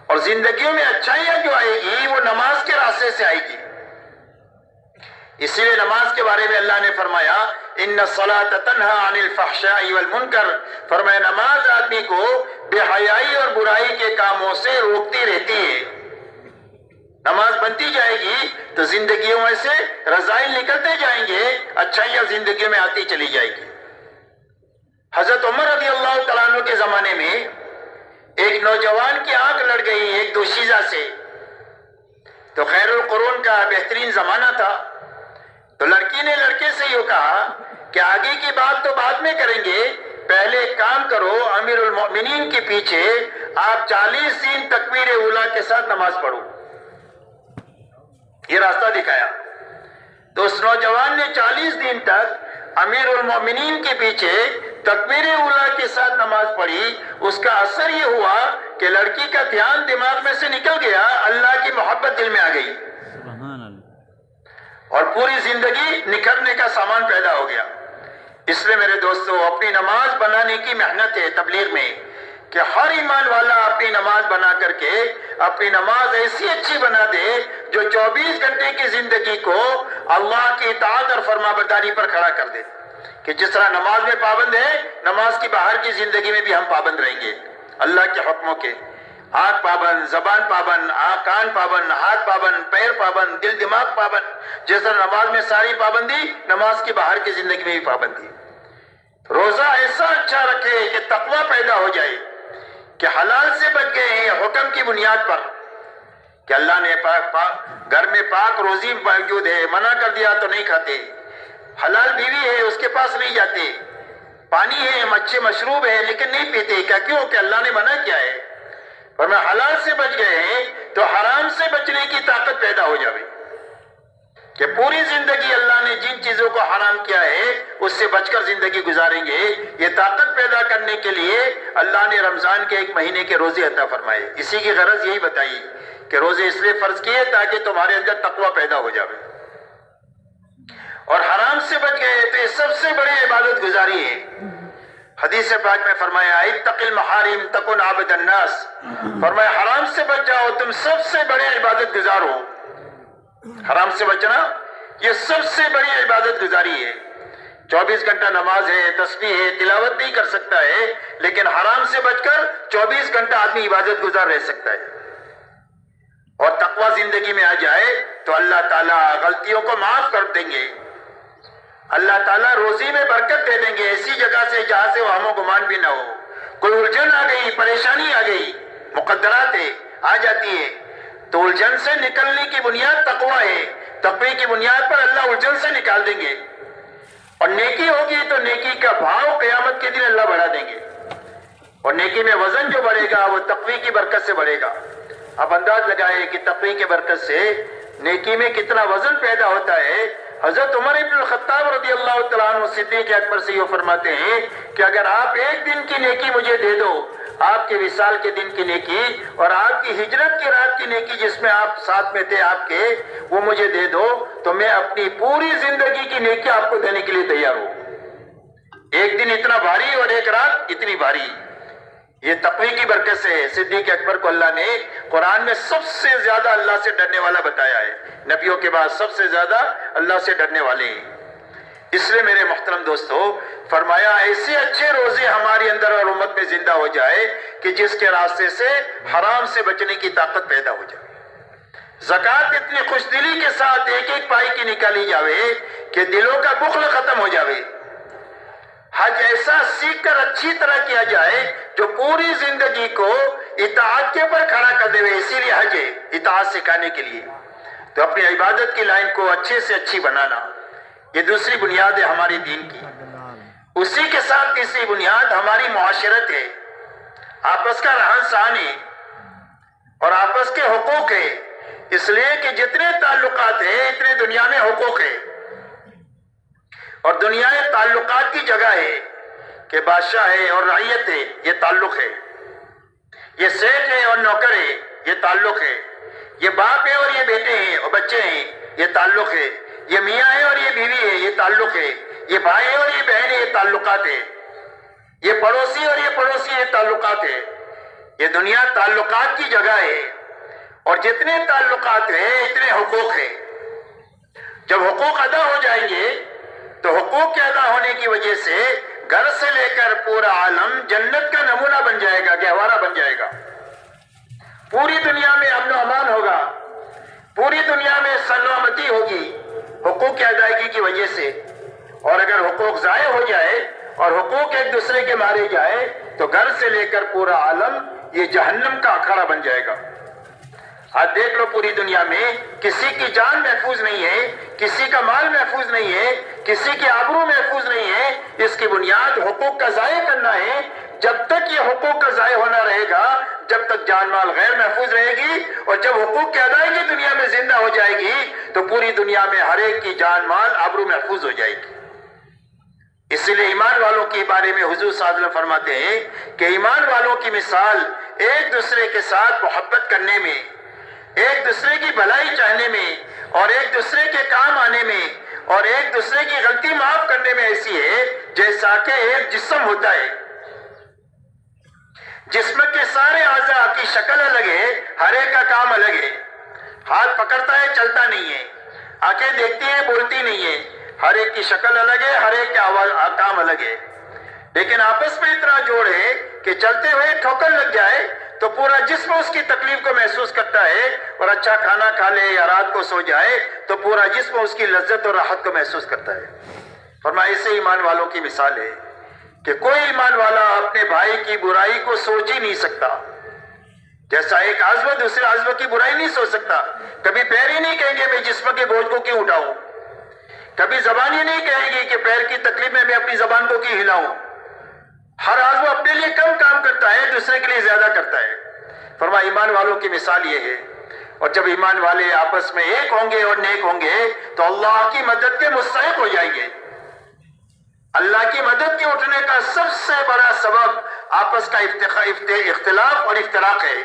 اور زندگیوں میں اچھائیاں جو آئے گی وہ نماز کے راستے سے آئے گی۔ اسی لیے نماز کے بارے میں اللہ نے فرمایا ان الصلاۃ تنہی عن الفحشاء والمنکر، فرمایا نماز آدمی کو بے حیائی اور برائی کے کاموں سے روکتی رہتی ہے۔ نماز بنتی جائے گی تو زندگیوں میں سے رذائل نکلتے جائیں گے، اچھائیاں زندگیوں میں آتی چلی جائے گی۔ حضرت عمر رضی اللہ تعالیٰ عنہ کے زمانے میں ایک نوجوان کی آنکھ لڑ گئی ایک دوشیزہ سے، تو خیر القرون کا بہترین زمانہ تھا، تو لڑکی نے لڑکے سے یہ کہا کہ آگے کی بات تو بعد میں کریں گے، پہلے ایک کام کرو، امیر المؤمنین کے پیچھے آپ 40 دن تکبیر اولیٰ کے ساتھ نماز پڑھو۔ یہ راستہ دکھایا، تو اس نوجوان نے 40 دن تک امیر المؤمنین کے پیچھے تکبیر اولیٰ کے ساتھ نماز پڑھی۔ اس کا اثر یہ ہوا کہ لڑکی کا دھیان دماغ میں سے نکل گیا، اللہ کی محبت دل میں آ گئی، اور پوری زندگی نکھرنے کا سامان پیدا ہو گیا۔ اس لیے میرے دوستو اپنی نماز بنانے کی محنت ہے تبلیغ میں کہ ہر ایمان والا اپنی نماز بنا کر کے اپنی نماز ایسی اچھی بنا دے جو 24 گھنٹے کی زندگی کو اللہ کی اطاعت اور فرما برداری پر کھڑا کر دے، کہ جس طرح نماز میں پابند ہے نماز کی باہر کی زندگی میں بھی ہم پابند رہیں گے اللہ کے حکموں کے۔ آنکھ پابند، زبان پابند، کان پابند، ہاتھ پابند، پیر پابند، دل دماغ پابند، جس طرح نماز میں ساری پابندی نماز کی باہر کی زندگی میں بھی پابندی۔ روزہ ایسا اچھا رکھے کہ تقوی پیدا ہو جائے، کہ حلال سے بچ گئے ہیں حکم کی بنیاد پر، کہ اللہ نے گھر میں پاک روزی موجود ہے، منع کر دیا تو نہیں کھاتے، حلال بیوی ہے اس کے پاس نہیں جاتے، پانی ہے مچھلی مشروب ہے لیکن نہیں پیتے، کیوں کہ اللہ نے منع کیا ہے۔ اور میں حلال سے بچ گئے ہیں تو حرام سے بچنے کی طاقت پیدا ہو جائے، کہ پوری زندگی اللہ نے جن چیزوں کو حرام کیا ہے اس سے بچ کر زندگی گزاریں گے۔ یہ طاقت پیدا کرنے کے لیے اللہ نے رمضان کے 1 مہینے کے روزے عطا فرمائے۔ اسی کی غرض یہی بتائی کہ روزے اس لیے فرض کیے تاکہ تمہارے اندر تقوی پیدا ہو جائے، اور حرام سے بچ گئے تو یہ سب سے بڑی عبادت گزاری ہے۔ حدیث پاک میں فرمایا اتق المحارم تکن عابد الناس، فرمایا حرام سے بچ جاؤ تم سب سے بڑے عبادت گزار ہو۔ حرام سے بچنا یہ سب سے بڑی عبادت گزاری ہے، 24 گھنٹہ نماز ہے، تسبیح ہے، تلاوت نہیں کر سکتا ہے، لیکن حرام سے بچ کر 24 گھنٹہ آدمی عبادت گزار رہ سکتا ہے اور تقوی زندگی میں آ جائے تو اللہ تعالیٰ غلطیوں کو معاف کر دیں گے، اللہ تعالیٰ روزی میں برکت دے دیں گے، ایسی جگہ سے جہاں سے وہم و گمان بھی نہ ہو۔ کوئی الجھن آ گئی، پریشانی آ گئی، مقدرات ہے آ جاتی ہے، تو الجھن سے نکلنے کی بنیاد تقوی ہے، تقوی کی بنیاد پر اللہ الجھن سے نکال دیں گے، اور نیکی ہوگی تو نیکی کا بھاؤ قیامت کے دن اللہ بڑھا دیں گے، اور نیکی میں وزن جو بڑھے گا وہ تقوی کی برکت سے بڑھے گا۔ آپ انداز لگائے کہ تقوی کی برکت سے نیکی میں کتنا وزن پیدا ہوتا ہے۔ حضرت عمر ابن الخطاب رضی اللہ تعالیٰ عنہ صدیق اکبر سے یہ فرماتے ہیں کہ اگر آپ ایک دن کی نیکی مجھے دے دو، آپ کے وصال کے دن کی نیکی اور آپ کی ہجرت کی رات کی نیکی جس میں آپ ساتھ میں تھے آپ کے، وہ مجھے دے دو تو میں اپنی پوری زندگی کی نیکی آپ کو دینے کے لیے تیار ہوں۔ ایک دن اتنا بھاری اور ایک رات اتنی بھاری، یہ تقوی کی برکت سے ہے۔ صدیق اکبر کو اللہ نے قرآن میں سب سے زیادہ اللہ سے ڈرنے والا بتایا ہے، نبیوں کے بعد سب سے زیادہ اللہ سے ڈرنے والے ہیں۔ اس لیے میرے محترم دوستو، فرمایا ایسے اچھے روزے ہماری اندر اور امت میں زندہ ہو جائے کہ جس کے راستے سے حرام سے بچنے کی طاقت پیدا ہو جائے۔ زکوٰۃ اتنی خوش دلی کے ساتھ ایک ایک پائی کی نکالی جاوے کہ دلوں کا بخل ختم ہو جاوے۔ حج ایسا سیکھ کر اچھی طرح کیا جائے جو پوری زندگی کو اطاعت کے پر کھڑا کر دے، اسی لیے حج ہے، اطاعت سکھانے کے لیے۔ تو اپنی عبادت کی لائن کو اچھے سے اچھی بنانا، یہ دوسری بنیاد ہے ہماری دین کی۔ اسی کے ساتھ تیسری بنیاد ہماری معاشرت ہے، آپس کا رہن سہن ہے اور آپس کے حقوق ہے، اس لیے کہ جتنے تعلقات ہیں اتنے دنیا میں حقوق ہے، اور دنیا تعلقات کی جگہ ہے کہ بادشاہ ہے اور رعیت ہے، یہ تعلق ہے، یہ سیٹ ہے اور نوکر ہے، یہ تعلق ہے، یہ باپ ہے اور یہ بیٹے ہیں اور بچے ہیں، یہ تعلق ہے، یہ میاں ہے اور یہ بیوی ہے، یہ تعلق ہے، یہ بھائی ہے اور یہ بہن ہے، یہ تعلقات ہے، یہ پڑوسی اور یہ پڑوسی، یہ تعلقات ہے۔ یہ دنیا تعلقات کی جگہ ہے، اور جتنے تعلقات ہیں اتنے حقوق ہیں۔ جب حقوق ادا ہو جائیں گے تو حقوق کے ادا ہونے کی وجہ سے گھر سے لے کر پورا عالم جنت کا نمونہ بن جائے گا، گہوارہ بن جائے گا۔ پوری دنیا میں امن و امان ہوگا، پوری دنیا میں سلامتی ہوگی حقوق کی ادائیگی کی وجہ سے۔ اور اگر حقوق ضائع ہو جائے اور حقوق ایک دوسرے کے مارے جائے تو گھر سے لے کر پورا عالم یہ جہنم کا اکھاڑا بن جائے گا۔ آج دیکھ لو پوری دنیا میں کسی کی جان محفوظ نہیں ہے، کسی کا مال محفوظ نہیں ہے، کسی کی آبرو محفوظ نہیں ہے۔ اس کی بنیاد حقوق کا ضائع کرنا ہے۔ جب تک یہ حقوق کا ضائع ہونا رہے گا، جب تک جان مال غیر محفوظ رہے گی، اور جب حقوق کی ادائیگی دنیا میں زندہ ہو جائے گی تو پوری دنیا میں ہر ایک کی جان مال آبرو محفوظ ہو جائے گی۔ اسی لیے ایمان والوں کے بارے میں حضور صلی اللہ علیہ وسلم فرماتے ہیں کہ ایمان والوں کی مثال ایک دوسرے کے ساتھ محبت کرنے میں، ایک دوسرے کی بھلائی چاہنے میں اور ایک دوسرے کے کام آنے میں اور ایک دوسرے کی غلطی معاف کرنے میں ایسی ہے جیسا کہ ایک جسم ہوتا ہے۔ جسم کے سارے اعضاء کی شکل الگ ہے، ہر ایک کا کام الگ ہے۔ ہاتھ پکڑتا ہے چلتا نہیں ہے، آنکھیں دیکھتی ہے بولتی نہیں ہے، ہر ایک کی شکل الگ ہے، ہر ایک کا کام الگ ہے، لیکن آپس میں اتنا جوڑ ہے کہ چلتے ہوئے ٹھوکر لگ جائے تو پورا جسم اس کی تکلیف کو محسوس کرتا ہے، اور اچھا کھانا کھا لے یا رات کو سو جائے تو پورا جسم اس کی لذت اور راحت کو محسوس کرتا ہے۔ فرمایا اسے ایمان والوں کی مثال ہے کہ کوئی ایمان والا اپنے بھائی کی برائی کو سوچ ہی نہیں سکتا، جیسا ایک عضو دوسرے عضو کی برائی نہیں سوچ سکتا۔ کبھی پیر ہی نہیں کہیں گے میں جسم کے بوجھ کو کیوں اٹھاؤں، کبھی زبان ہی نہیں کہے گی کہ پیر کی تکلیف میں اپنی زبان کو کیوں ہلاؤں۔ ہر عضو اپنے لیے کم کام کرتا ہے، دوسرے کے لیے زیادہ کرتا ہے۔ فرمایا ایمان والوں کی مثال یہ ہے، اور جب ایمان والے آپس میں ایک ہوں گے اور نیک ہوں گے تو اللہ کی مدد کے مستحق ہو جائیں گے۔ اللہ کی مدد کے اٹھنے کا سب سے بڑا سبب آپس کا اختلاف اور افتراق ہے۔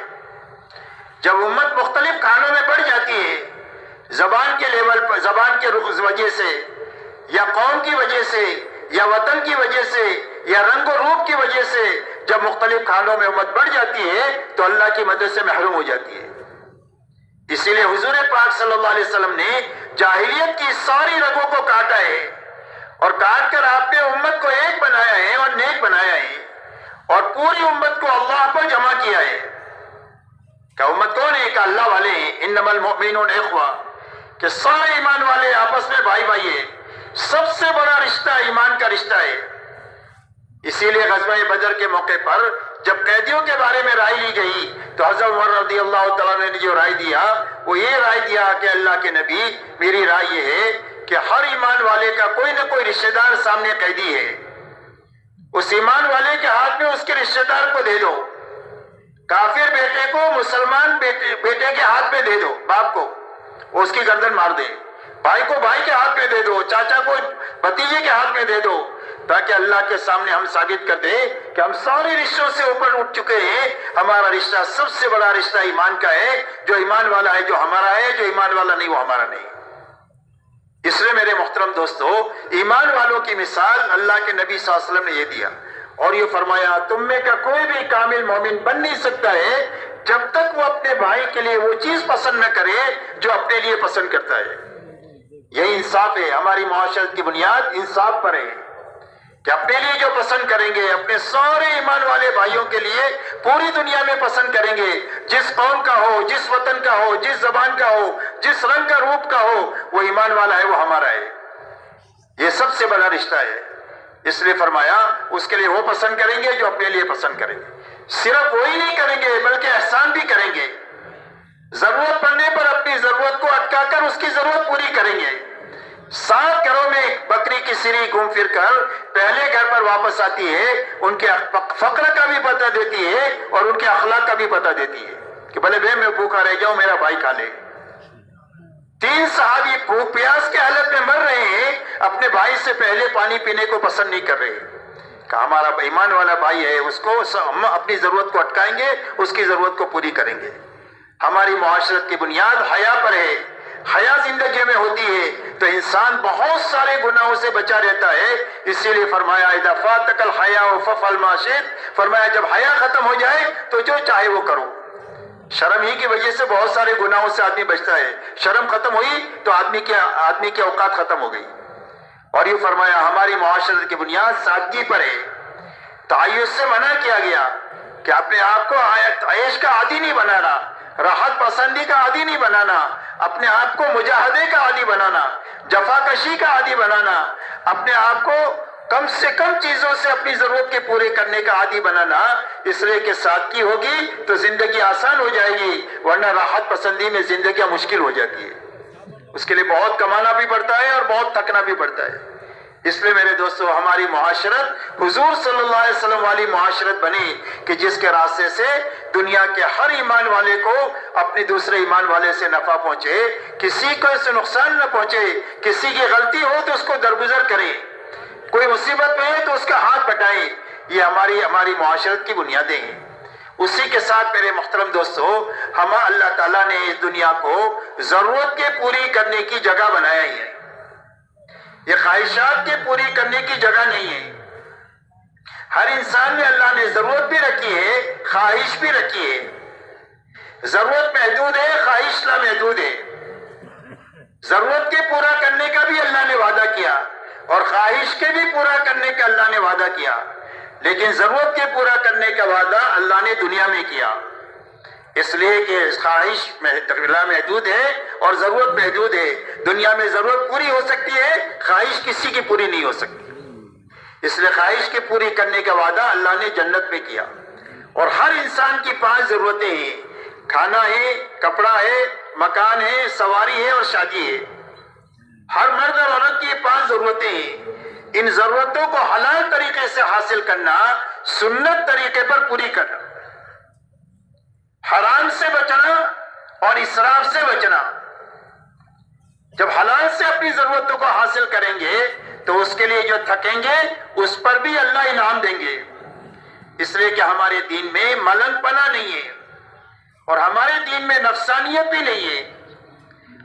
جب امت مختلف کھانوں میں بڑھ جاتی ہے، زبان کے لیول پر، زبان کے وجہ سے یا قوم کی وجہ سے یا وطن کی وجہ سے یا رنگ و روپ کی وجہ سے، جب مختلف کھانوں میں امت بڑھ جاتی ہے تو اللہ کی مدد سے محروم ہو جاتی ہے۔ اسی لیے حضور پاک صلی اللہ علیہ وسلم نے جاہلیت کی ساری رگوں کو کاٹا ہے اور کاٹ کر آپ نے امت کو ایک بنایا ہے اور نیک بنایا ہے اور پوری امت کو اللہ پر جمع کیا ہے. کہ امت کون ہے؟ کہ اللہ والے ہیں. انما المؤمنون اخوہ، کہ سارے ایمان والے آپس میں بھائی بھائی ہیں. سب سے بڑا رشتہ ایمان کا رشتہ ہے. اسی لیے غزوہ بدر کے موقع پر جب قیدیوں کے بارے میں رائے لی گئی تو حضرت عمر رضی اللہ تعالیٰ نے جو رائے دیا وہ یہ رائے دیا کہ اللہ کے نبی، میری رائے یہ ہے کہ ہر ایمان والے کا کوئی نہ کوئی رشتہ دار سامنے قیدی ہے، اس ایمان والے کے ہاتھ میں اس کے رشتہ دار کو دے دو. کافر بیٹے کو مسلمان بیٹے کے ہاتھ میں دے دو، باپ کو وہ اس کی گردن مار دے. بھائی کو بھائی کے ہاتھ میں دے دو، چاچا کو بھتیجے کے ہاتھ میں دے دو، تاکہ اللہ کے سامنے ہم ثابت کر دیں کہ ہم سارے رشتوں سے اوپر اٹھ چکے ہیں. ہمارا رشتہ سب سے بڑا رشتہ ایمان کا ہے. جو ایمان والا ہے جو ہمارا ہے، جو ایمان والا نہیں وہ ہمارا نہیں. اس لیے میرے محترم دوستو، ایمان والوں کی مثال اللہ کے نبی صلی اللہ علیہ وسلم نے یہ دیا اور یہ فرمایا تم میں کا کوئی بھی کامل مومن بن نہیں سکتا ہے جب تک وہ اپنے بھائی کے لیے وہ چیز پسند نہ کرے جو اپنے لیے پسند کرتا ہے. یہی انصاف ہے. ہماری معاشرت کی بنیاد انصاف پر ہے کہ اپنے لیے جو پسند کریں گے اپنے سارے ایمان والے بھائیوں کے لیے پوری دنیا میں پسند کریں گے. جس قوم کا ہو، جس وطن کا ہو، جس زبان کا ہو، جس رنگ کا روپ کا ہو، وہ ایمان والا ہے، وہ ہمارا ہے. یہ سب سے بڑا رشتہ ہے. اس لیے فرمایا اس کے لیے وہ پسند کریں گے جو اپنے لیے پسند کریں گے. صرف وہی نہیں کریں گے بلکہ احسان بھی کریں گے. ضرورت پڑنے پر اپنی ضرورت کو اٹکا کر اس کی ضرورت پوری کریں گے. 7 گھروں میں بکری کی سری گھوم پھر کر پہلے گھر پر واپس آتی ہے، ان کے فقر کا بھی پتہ دیتی ہے اور ان کے اخلاق کا بھی پتہ دیتی ہے کہ بھلے بھائی میں بھوکا رہ جاؤں، میرا بھائی کھا لے. 3 صحابی بھوک پیاس کے حالت میں مر رہے ہیں، اپنے بھائی سے پہلے پانی پینے کو پسند نہیں کر رہے کہ ہمارا ایمان والا بھائی ہے، اس کو ہم اپنی ضرورت کو اٹکائیں گے، اس کی ضرورت کو پوری کریں گے. ہماری معاشرت کی بنیاد حیا پر ہے. حیا زندگی میں ہوتی ہے تو انسان بہت سارے گناہوں سے بچا رہتا ہے. اسی لیے فرمایا اذا فاتک الحیا فافعل ما شئت، فرمایا جب حیا ختم ہو جائے تو جو چاہے وہ کرو. شرم ہی کی وجہ سے بہت سارے گناہوں سے آدمی بچتا ہے. شرم ختم ہوئی تو آدمی کی اوقات ختم ہو گئی. اور یہ فرمایا ہماری معاشرت کی بنیاد سادگی پر ہے. تعیش سے منع کیا گیا کہ اپنے آپ کو عیش کا عادی نہیں بنانا، راحت پسندی کا عادی نہیں بنانا، اپنے آپ کو مجاہدے کا عادی بنانا، جفاکشی کا عادی بنانا، اپنے آپ کو کم سے کم چیزوں سے اپنی ضرورت کے پورے کرنے کا عادی بنانا. اس لیے کہ سادگی ہوگی تو زندگی آسان ہو جائے گی، ورنہ راحت پسندی میں زندگیاں مشکل ہو جاتی ہے. اس کے لیے بہت کمانا بھی پڑتا ہے اور بہت تھکنا بھی پڑتا ہے. اس لیے میرے دوستو ہماری معاشرت حضور صلی اللہ علیہ وسلم والی معاشرت بنی کہ جس کے راستے سے دنیا کے ہر ایمان والے کو اپنے دوسرے ایمان والے سے نفع پہنچے، کسی کو اس سے نقصان نہ پہنچے. کسی کی غلطی ہو تو اس کو درگزر کریں، کوئی مصیبت میں ہے تو اس کا ہاتھ بٹائیں. یہ ہماری معاشرت کی بنیادیں ہیں. اسی کے ساتھ میرے محترم دوستو، اللہ تعالیٰ نے اس دنیا کو ضرورت کے پوری کرنے کی جگہ بنایا ہی ہے. یہ خواہشات کے پوری کرنے کی جگہ نہیں ہے. ہر انسان میں اللہ نے ضرورت بھی رکھی ہے، خواہش بھی رکھی ہے. ضرورت محدود ہے، خواہش لامحدود ہے. ضرورت کے پورا کرنے کا بھی اللہ نے وعدہ کیا اور خواہش کے بھی پورا کرنے کا اللہ نے وعدہ کیا. لیکن ضرورت کے پورا کرنے کا وعدہ اللہ نے دنیا میں کیا، اس لیے کہ خواہش محدود ہے اور ضرورت محدود ہے. دنیا میں ضرورت پوری ہو سکتی ہے، خواہش کسی کی پوری نہیں ہو سکتی. اس لیے خواہش کی پوری کرنے کا وعدہ اللہ نے جنت میں کیا. اور ہر انسان کی 5 ضرورتیں ہیں، کھانا ہے، کپڑا ہے، مکان ہے، سواری ہے اور شادی ہے. ہر مرد اور عورت کی 5 ضرورتیں ہیں. ان ضرورتوں کو حلال طریقے سے حاصل کرنا، سنت طریقے پر پوری کرنا، حرام سے بچنا اور اسراف سے بچنا. جب حلال سے اپنی ضرورتوں کو حاصل کریں گے تو اس کے لیے جو تھکیں گے اس پر بھی اللہ انعام دیں گے. اس لیے کہ ہمارے دین میں ملنگ پنا نہیں ہے اور ہمارے دین میں نفسانیت بھی نہیں ہے.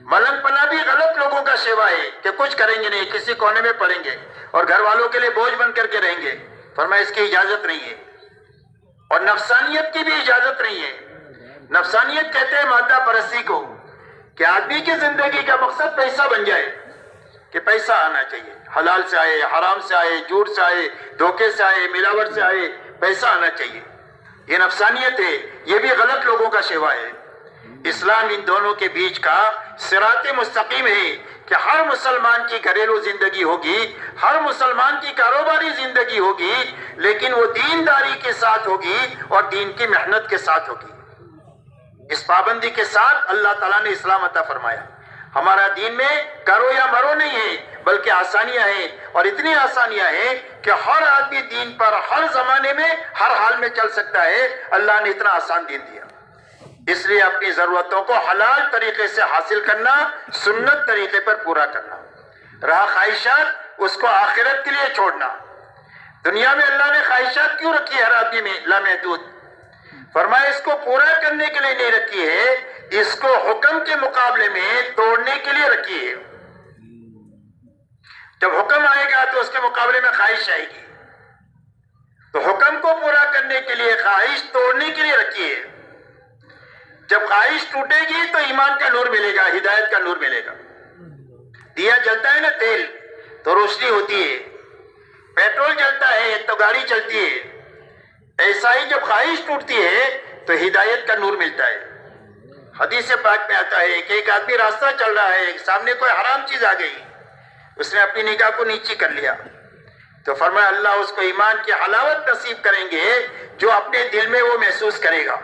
ملنگ پنا بھی غلط لوگوں کا شیوا ہے کہ کچھ کریں گے نہیں، کسی کونے میں پڑیں گے اور گھر والوں کے لیے بوجھ بن کر کے رہیں گے. فرمایا اس کی اجازت نہیں ہے. اور نفسانیت کی بھی اجازت نہیں ہے. نفسانیت کہتے ہیں مادہ پرستی کو، کہ آدمی کی زندگی کا مقصد پیسہ بن جائے، کہ پیسہ آنا چاہیے، حلال سے آئے، حرام سے آئے، جھوٹ سے آئے، دھوکے سے آئے، ملاوٹ سے آئے، پیسہ آنا چاہیے. یہ نفسانیت ہے، یہ بھی غلط لوگوں کا شیوا ہے. اسلام ان دونوں کے بیچ کا صراط مستقیم ہے کہ ہر مسلمان کی گھریلو زندگی ہوگی، ہر مسلمان کی کاروباری زندگی ہوگی، لیکن وہ دینداری کے ساتھ ہوگی اور دین کی محنت کے ساتھ ہوگی. اس پابندی کے ساتھ اللہ تعالیٰ نے اسلام عطا فرمایا. ہمارا دین میں کرو یا مرو نہیں ہے، بلکہ آسانیاں ہیں، اور اتنی آسانیاں ہیں کہ ہر آدمی دین پر ہر زمانے میں ہر حال میں چل سکتا ہے. اللہ نے اتنا آسان دین دیا. اس لیے اپنی ضرورتوں کو حلال طریقے سے حاصل کرنا، سنت طریقے پر پورا کرنا. رہا خواہشات، اس کو آخرت کے لیے چھوڑنا. دنیا میں اللہ نے خواہشات کیوں رکھی ہے ہر آدمی میں لامحدود؟ فرمایا اس کو پورا کرنے کے لیے نہیں رکھی ہے، اس کو حکم کے مقابلے میں توڑنے کے لیے رکھی ہے. جب حکم آئے گا تو اس کے مقابلے میں خواہش آئے گی. تو حکم کو پورا کرنے کے لیے خواہش توڑنے کے لیے رکھی ہے. جب خواہش ٹوٹے گی تو ایمان کا نور ملے گا، ہدایت کا نور ملے گا. دیا جلتا ہے نا تیل تو روشنی ہوتی ہے، پیٹرول جلتا ہے تو گاڑی چلتی ہے. ایسا ہی جب خواہش ٹوٹتی ہے تو ہدایت کا نور ملتا ہے. حدیث پاک میں آتا ہے کہ ایک آدمی راستہ چل رہا ہے، سامنے کوئی حرام چیز آ گئی، اس نے اپنی نگاہ کو نیچی کر لیا، تو فرمایا اللہ اس کو ایمان کی حلاوت نصیب کریں گے جو اپنے دل میں وہ محسوس کرے گا،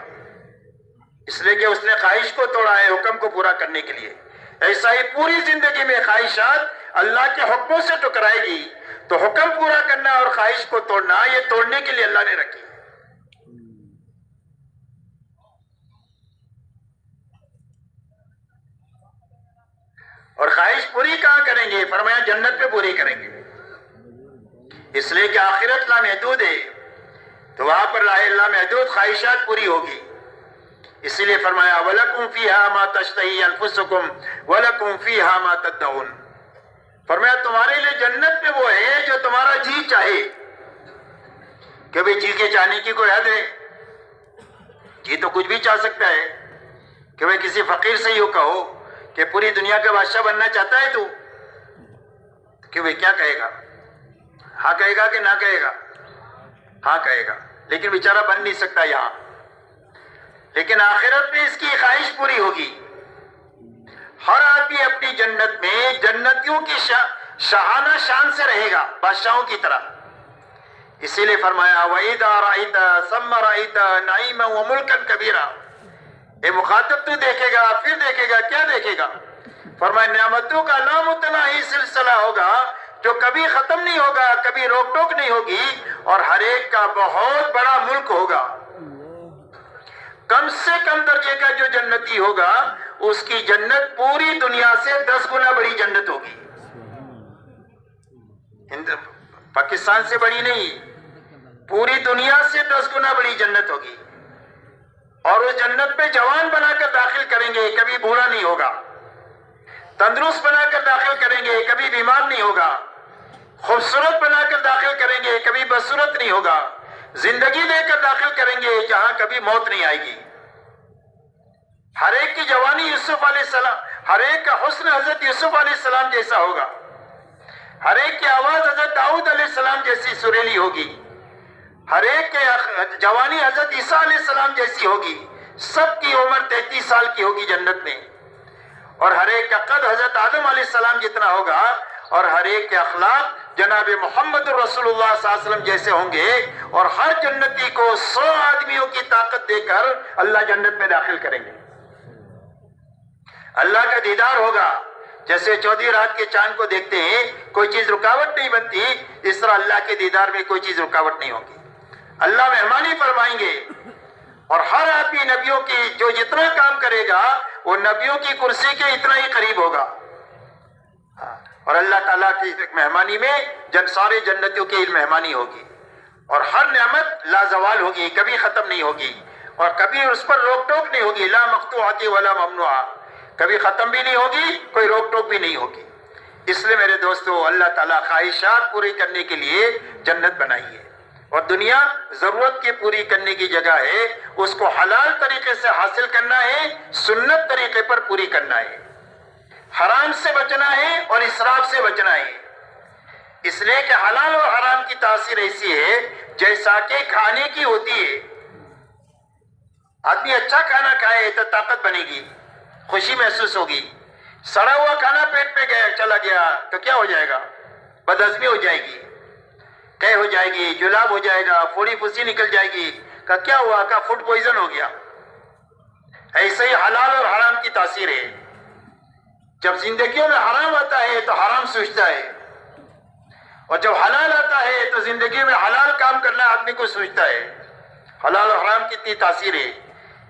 اس لیے کہ اس نے خواہش کو توڑا ہے حکم کو پورا کرنے کے لیے. ایسا ہی پوری زندگی میں خواہشات اللہ کے حکموں سے ٹکرائے گی. تو حکم پورا کرنا اور خواہش کو توڑنا، یہ توڑنے کے لیے اللہ نے رکھی. اور خواہش پوری کہاں کریں گے؟ فرمایا جنت پہ پوری کریں گے. اس لیے کہ آخرت لامحدود ہے، تو وہاں پر لامحدود خواہشات پوری ہوگی. اسی لیے فرمایا وَلَكُمْ فِيهَا مَا تَشْتَهِي أَنفُسُكُمْ وَلَكُمْ فِيهَا مَا تَدَّعُونَ. فرمایا تمہارے لیے جنت میں وہ ہے جو تمہارا جی چاہے. کبھی جی کے چاہنے کی کوئی حد ہے؟ جی تو کچھ بھی چاہ سکتا ہے. کہ بھئی کسی فقیر سے یوں کہو کہ پوری دنیا کا بادشاہ بننا چاہتا ہے تو کہ بھئی کیا کہے گا؟ ہاں کہے گا کہ نہ کہے گا؟ ہاں کہے گا، لیکن بیچارہ بن نہیں سکتا یہاں. لیکن آخرت میں اس کی خواہش پوری ہوگی. ہر آدمی اپنی جنت میں جنتیوں کی شاہانہ شان سے رہے گا، بادشاہوں کی طرح. اسی لیے فرمایا وَإِذَا رَأَيْتَ ثَمَّ رَأَيْتَ نَعِيمًا وَمُلْكًا كَبِيرًا. اے مخاطب تو دیکھے گا، پھر دیکھے گا، کیا دیکھے گا؟ فرمایا نعمتوں کا لامتناہی سلسلہ ہوگا جو کبھی ختم نہیں ہوگا، کبھی روک ٹوک نہیں ہوگی، اور ہر ایک کا بہت بڑا ملک ہوگا. کم سے کم درجے کا جو جنتی ہوگا اس کی جنت پوری دنیا سے 10 گنا بڑی جنت ہوگی. پاکستان سے بڑی نہیں، پوری دنیا سے 10 گنا بڑی جنت ہوگی. اور اس جنت پہ جوان بنا کر داخل کریں گے، کبھی بوڑھا نہیں ہوگا. تندرست بنا کر داخل کریں گے، کبھی بیمار نہیں ہوگا. خوبصورت بنا کر داخل کریں گے، کبھی بدصورت نہیں ہوگا. زندگی دے کر داخل کریں گے جہاں کبھی موت نہیں آئے گی. ہر ایک کی جوانی یوسف علیہ السلام، ہر ایک کا حسن حضرت یوسف علیہ السلام جیسا ہوگا. ہر ایک کی آواز حضرت داؤد علیہ السلام جیسی سریلی ہوگی. ہر ایک کے جوانی حضرت عیسیٰ علیہ السلام جیسی ہوگی. سب کی عمر 33 سال کی ہوگی جنت میں. اور ہر ایک کا قد حضرت آدم علیہ السلام جتنا ہوگا، اور ہر ایک کے اخلاق جناب محمد رسول اللہ صلی اللہ علیہ وسلم جیسے ہوں گے. اور ہر جنتی کو 100 آدمیوں کی طاقت دے کر اللہ جنت میں داخل کریں گے. اللہ کا دیدار ہوگا. جیسے چودھری رات کے چاند کو دیکھتے ہیں کوئی چیز رکاوٹ نہیں بنتی، اس طرح اللہ کے دیدار میں کوئی چیز رکاوٹ نہیں ہوگی. اللہ مہمانی فرمائیں گے، اور ہر آدمی نبیوں کی جو جتنا کام کرے گا وہ نبیوں کی کرسی کے اتنا ہی قریب ہوگا. اور اللہ تعالیٰ کی مہمانی میں سارے جنتیوں کی مہمانی ہوگی. اور ہر نعمت لازوال ہوگی، کبھی ختم نہیں ہوگی، اور کبھی اس پر روک ٹوک نہیں ہوگی. لا مقطوعۃ ولا ممنوعہ، کبھی ختم بھی نہیں ہوگی، کوئی روک ٹوک بھی نہیں ہوگی. اس لیے میرے دوستو اللہ تعالیٰ خواہشات پوری کرنے کے لیے جنت بنائی ہے. اور دنیا ضرورت کی پوری کرنے کی جگہ ہے. اس کو حلال طریقے سے حاصل کرنا ہے، سنت طریقے پر پوری کرنا ہے. حرام سے بچنا ہے اور اسراف سے بچنا ہے، اس لیے کہ حلال اور حرام کی تاثیر ایسی ہے جیسا کہ کھانے کی ہوتی ہے۔ آدمی اچھا کھانا کھائے تو طاقت بنے گی، خوشی محسوس ہوگی۔ سڑا ہوا کھانا پیٹ میں چلا گیا تو کیا ہو جائے گا؟ بدہضمی ہو جائے گی، قے ہو جائے گی، جلاب ہو جائے گا، پھوڑی پھوسی نکل جائے گی۔ کہ کیا ہوا؟ کہ فوڈ پوائزن ہو گیا۔ ایسے ہی حلال اور حرام کی تاثیر ہے۔ جب زندگیوں میں حرام آتا ہے تو حرام سوچتا ہے، اور جب حلال آتا ہے تو زندگی میں حلال کام کرنا آدمی کو سوچتا ہے۔ حلال اور حرام کی اتنی تاثیر ہے۔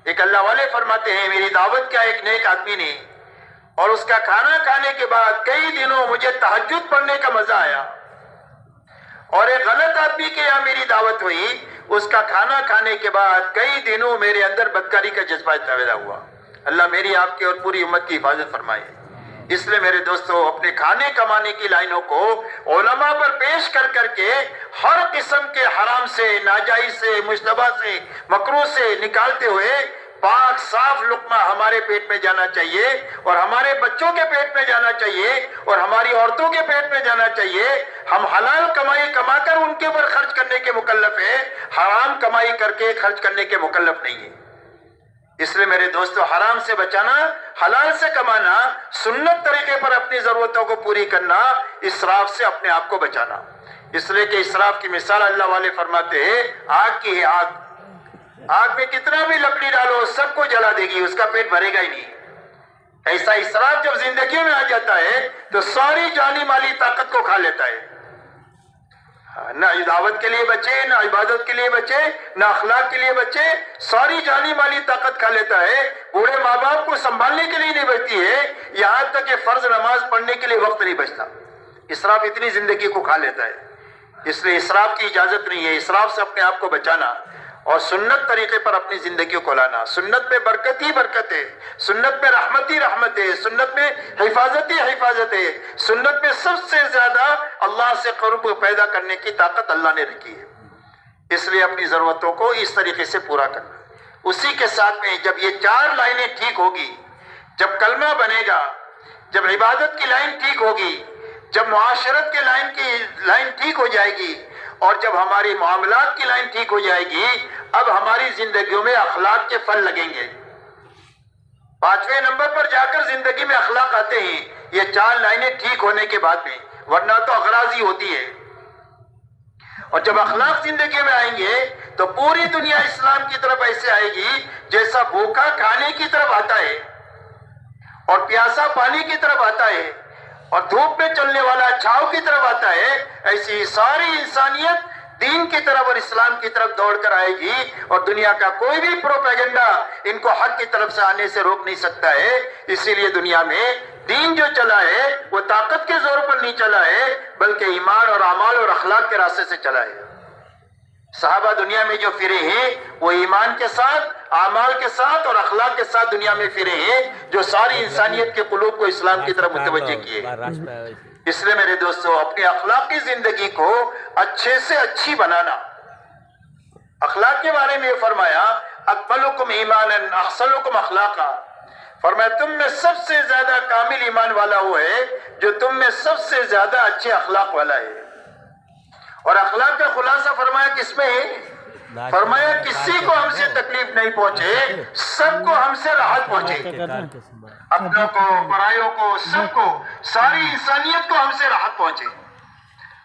ایک اللہ والے فرماتے ہیں میری دعوت کیا ایک نیک آدمی نے، اور اس کا کھانا کھانے کے بعد کئی دنوں مجھے تہجد پڑھنے کا مزہ آیا، اور ایک غلط آدمی کے یہاں میری دعوت ہوئی، اس کا کھانا کھانے کے بعد کئی دنوں میرے اندر بدکاری کا جذبہ پیدا ہوا۔ اللہ میری آپ کی اور پوری امت کی حفاظت فرمائے۔ اس لیے میرے دوستو اپنے کھانے کمانے کی لائنوں کو علماء پر پیش کر کر کے ہر قسم کے حرام سے، ناجائز سے، مشتبہ سے، مکروہ سے نکالتے ہوئے پاک صاف لقمہ ہمارے پیٹ میں جانا چاہیے، اور ہمارے بچوں کے پیٹ میں جانا چاہیے، اور ہماری عورتوں کے پیٹ میں جانا چاہیے۔ ہم حلال کمائی کما کر ان کے اوپر خرچ کرنے کے مکلف ہیں، حرام کمائی کر کے خرچ کرنے کے مکلف نہیں ہیں۔ اس لیے میرے دوستو حرام سے بچانا، حلال سے کمانا، سنت طریقے پر اپنی ضرورتوں کو پوری کرنا، اسراف سے اپنے آپ کو بچانا۔ اس لیے کہ اسراف کی مثال اللہ والے فرماتے ہیں آگ کی ہے۔ آگ میں کتنا بھی لکڑی ڈالو سب کو جلا دے گی، اس کا پیٹ بھرے گا ہی نہیں۔ ایسا اسراف جب زندگی میں آ جاتا ہے تو ساری جانی مالی طاقت کو کھا لیتا ہے۔ نہ دعوت کے لیے بچے، نہ عبادت کے لیے بچے، نہ اخلاق کے لیے بچے، ساری جانی مالی طاقت کھا لیتا ہے۔ بوڑھے ماں باپ کو سنبھالنے کے لیے نہیں بچتی ہے، یہاں تک کہ فرض نماز پڑھنے کے لیے وقت نہیں بچتا۔ اسراف اتنی زندگی کو کھا لیتا ہے۔ اس لیے اسراف کی اجازت نہیں ہے۔ اسراف سے اپنے آپ کو بچانا اور سنت طریقے پر اپنی زندگیوں کو لانا۔ سنت میں برکت ہی برکت ہے، سنت میں رحمت ہی رحمت ہے، سنت میں حفاظت ہی حفاظت ہے، سنت میں سب سے زیادہ اللہ سے قرب پیدا کرنے کی طاقت اللہ نے رکھی ہے۔ اس لیے اپنی ضرورتوں کو اس طریقے سے پورا کرنا۔ اسی کے ساتھ میں جب یہ چار لائنیں ٹھیک ہوگی، جب کلمہ بنے گا، جب عبادت کی لائن ٹھیک ہوگی، جب معاشرت کے لائن ٹھیک ہو جائے گی، اور جب ہماری معاملات کی لائن ٹھیک ہو جائے گی، اب ہماری زندگیوں میں اخلاق کے پھل لگیں گے۔ 5ویں نمبر پر جا کر زندگی میں اخلاق آتے ہیں، یہ چار لائنیں ٹھیک ہونے کے بعد میں، ورنہ تو اغراض ہی ہوتی ہے۔ اور جب اخلاق زندگی میں آئیں گے تو پوری دنیا اسلام کی طرف ایسے آئے گی جیسا بھوکا کھانے کی طرف آتا ہے، اور پیاسا پانی کی طرف آتا ہے، اور دھوپ میں چلنے والا چھاؤں کی طرف آتا ہے۔ ایسی ساری انسانیت دین کی طرف اور اسلام کی طرف دوڑ کر آئے گی، اور دنیا کا کوئی بھی پروپیگنڈا ان کو حق کی طرف سے آنے سے روک نہیں سکتا ہے۔ اسی لیے دنیا میں دین جو چلا ہے وہ طاقت کے زور پر نہیں چلا ہے، بلکہ ایمان اور اعمال اور اخلاق کے راستے سے چلا ہے۔ صحابہ دنیا میں جو پھرے ہیں وہ ایمان کے ساتھ، اعمال کے ساتھ اور اخلاق کے ساتھ دنیا میں پھرے ہیں، جو ساری انسانیت کے قلوب کو اسلام کی طرف متوجہ کیے۔ اس لیے میرے دوستو اپنی اخلاقی زندگی کو اچھے سے اچھی بنانا۔ اخلاق کے بارے میں یہ فرمایا اکملکم ایمانا احسنکم اخلاقا، فرمایا تم میں سب سے زیادہ کامل ایمان والا وہ ہے جو تم میں سب سے زیادہ اچھے اخلاق والا ہے۔ اور اخلاق کا خلاصہ فرمایا کس میں ہے؟ فرمایا کسی کو ہم سے تکلیف نہیں پہنچے، سب کو ہم سے راحت پہنچے، اپنوں کو، پرایوں کو، سب کو، ساری انسانیت کو ہم سے راحت پہنچے۔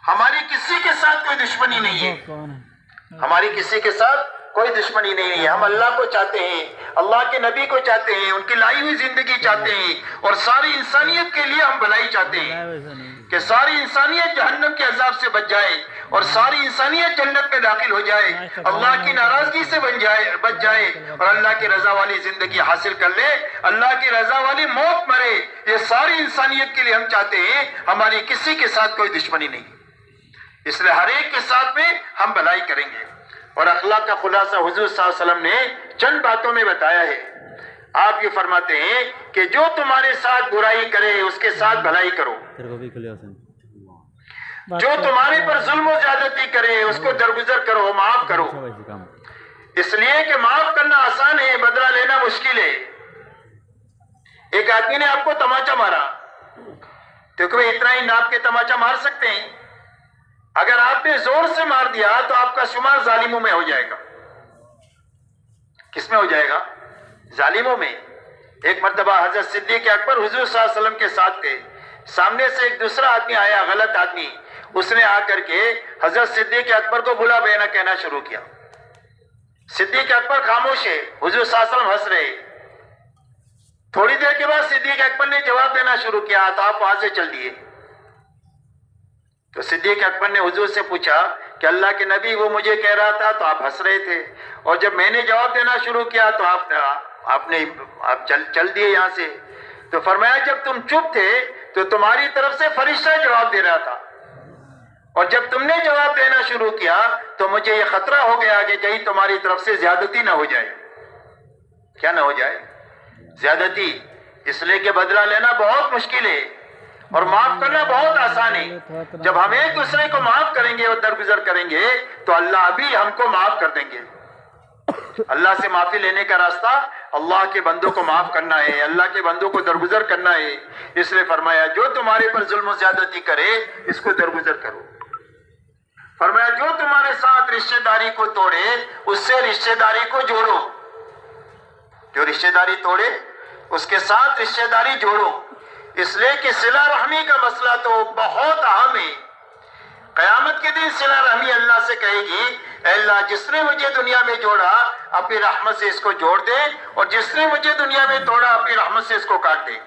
ہماری کسی کے ساتھ کوئی دشمنی نہیں ہے، ہماری کسی کے ساتھ کوئی دشمنی نہیں ہے۔ ہم اللہ کو چاہتے ہیں، اللہ کے نبی کو چاہتے ہیں، ان کی لائی ہوئی زندگی چاہتے ہیں، اور ساری انسانیت کے لیے ہم بھلائی چاہتے ہیں کہ ساری انسانیت جہنم کے عذاب سے بچ جائے، اور ساری انسانیت جنت میں داخل ہو جائے، اللہ کی ناراضگی سے بچ جائے، اور اللہ کی رضا والی زندگی حاصل کر لے، اللہ کی رضا والی موت مرے۔ یہ ساری انسانیت کے لیے ہم چاہتے ہیں، ہماری کسی کے ساتھ کوئی دشمنی نہیں، اس لیے ہر ایک کے ساتھ میں ہم بھلائی کریں گے۔ اور اخلاق کا خلاصہ حضور صلی اللہ علیہ وسلم نے چند باتوں میں بتایا ہے۔ آپ یہ فرماتے ہیں کہ جو تمہارے ساتھ برائی کرے اس کے ساتھ بھلائی کرو، جو تمہارے پر ظلم و زیادتی کرے اس کو درگزر کرو، معاف کرو، اس لیے کہ معاف کرنا آسان ہے، بدلہ لینا مشکل ہے۔ ایک آدمی نے آپ کو تماچا مارا، تو کوئی اتنا ہی ناپ کے تماچا مار سکتے ہیں؟ اگر آپ نے زور سے مار دیا تو آپ کا شمار ظالموں میں ہو جائے گا۔ کس میں ہو جائے گا؟ ظالموں میں۔ ایک مرتبہ حضرت صدیق اکبر حضور صلی اللہ علیہ وسلم کے ساتھ تھے، سامنے سے ایک دوسرا آدمی آیا، غلط آدمی، اس نے آ کر کے حضرت صدیق اکبر کو بلا بینا کہنا شروع کیا۔ صدیق اکبر خاموش ہے، حضور صلی اللہ علیہ وسلم ہنس رہے۔ تھوڑی دیر کے بعد صدیق اکبر نے جواب دینا شروع کیا تو آپ وہاں سے چل دیے۔ تو صدیق اکبر نے حضور سے پوچھا کہ اللہ کے نبی وہ مجھے کہہ رہا تھا تو آپ ہنس رہے تھے، اور جب میں نے جواب دینا شروع کیا تو آپ چل دیے یہاں سے۔ تو فرمایا جب تم چپ تھے تو تمہاری طرف سے فرشتہ جواب دے رہا تھا، اور جب تم نے جواب دینا شروع کیا تو مجھے یہ خطرہ ہو گیا کہ کہیں تمہاری طرف سے زیادتی نہ ہو جائے۔ کیا نہ ہو جائے؟ زیادتی۔ اس لیے کہ بدلہ لینا بہت مشکل ہے اور معاف کرنا بہت آسان ہے۔ جب ہم ایک دوسرے کو معاف کریں گے اور درگزر کریں گے تو اللہ بھی ہم کو معاف کر دیں گے۔ اللہ سے معافی لینے کا راستہ اللہ کے بندوں کو معاف کرنا ہے، اللہ کے بندوں کو درگزر کرنا ہے۔ اس لیے فرمایا جو تمہارے پر ظلم و زیادتی کرے اس کو درگزر کرو۔ فرمایا جو تمہارے ساتھ رشتہ داری کو توڑے اس سے رشتہ داری کو جوڑو، جو رشتہ داری توڑے اس کے ساتھ رشتہ داری جوڑو۔ اس لیے کہ صلہ رحمی کا مسئلہ تو بہت اہم ہے۔ قیامت کے دن صلہ رحمی اللہ سے کہے گی اے اللہ جس نے مجھے دنیا میں جوڑا اپنی رحمت سے اس کو جوڑ دے، اور جس نے مجھے دنیا میں توڑا اپنی رحمت سے اس کو کاٹ دے۔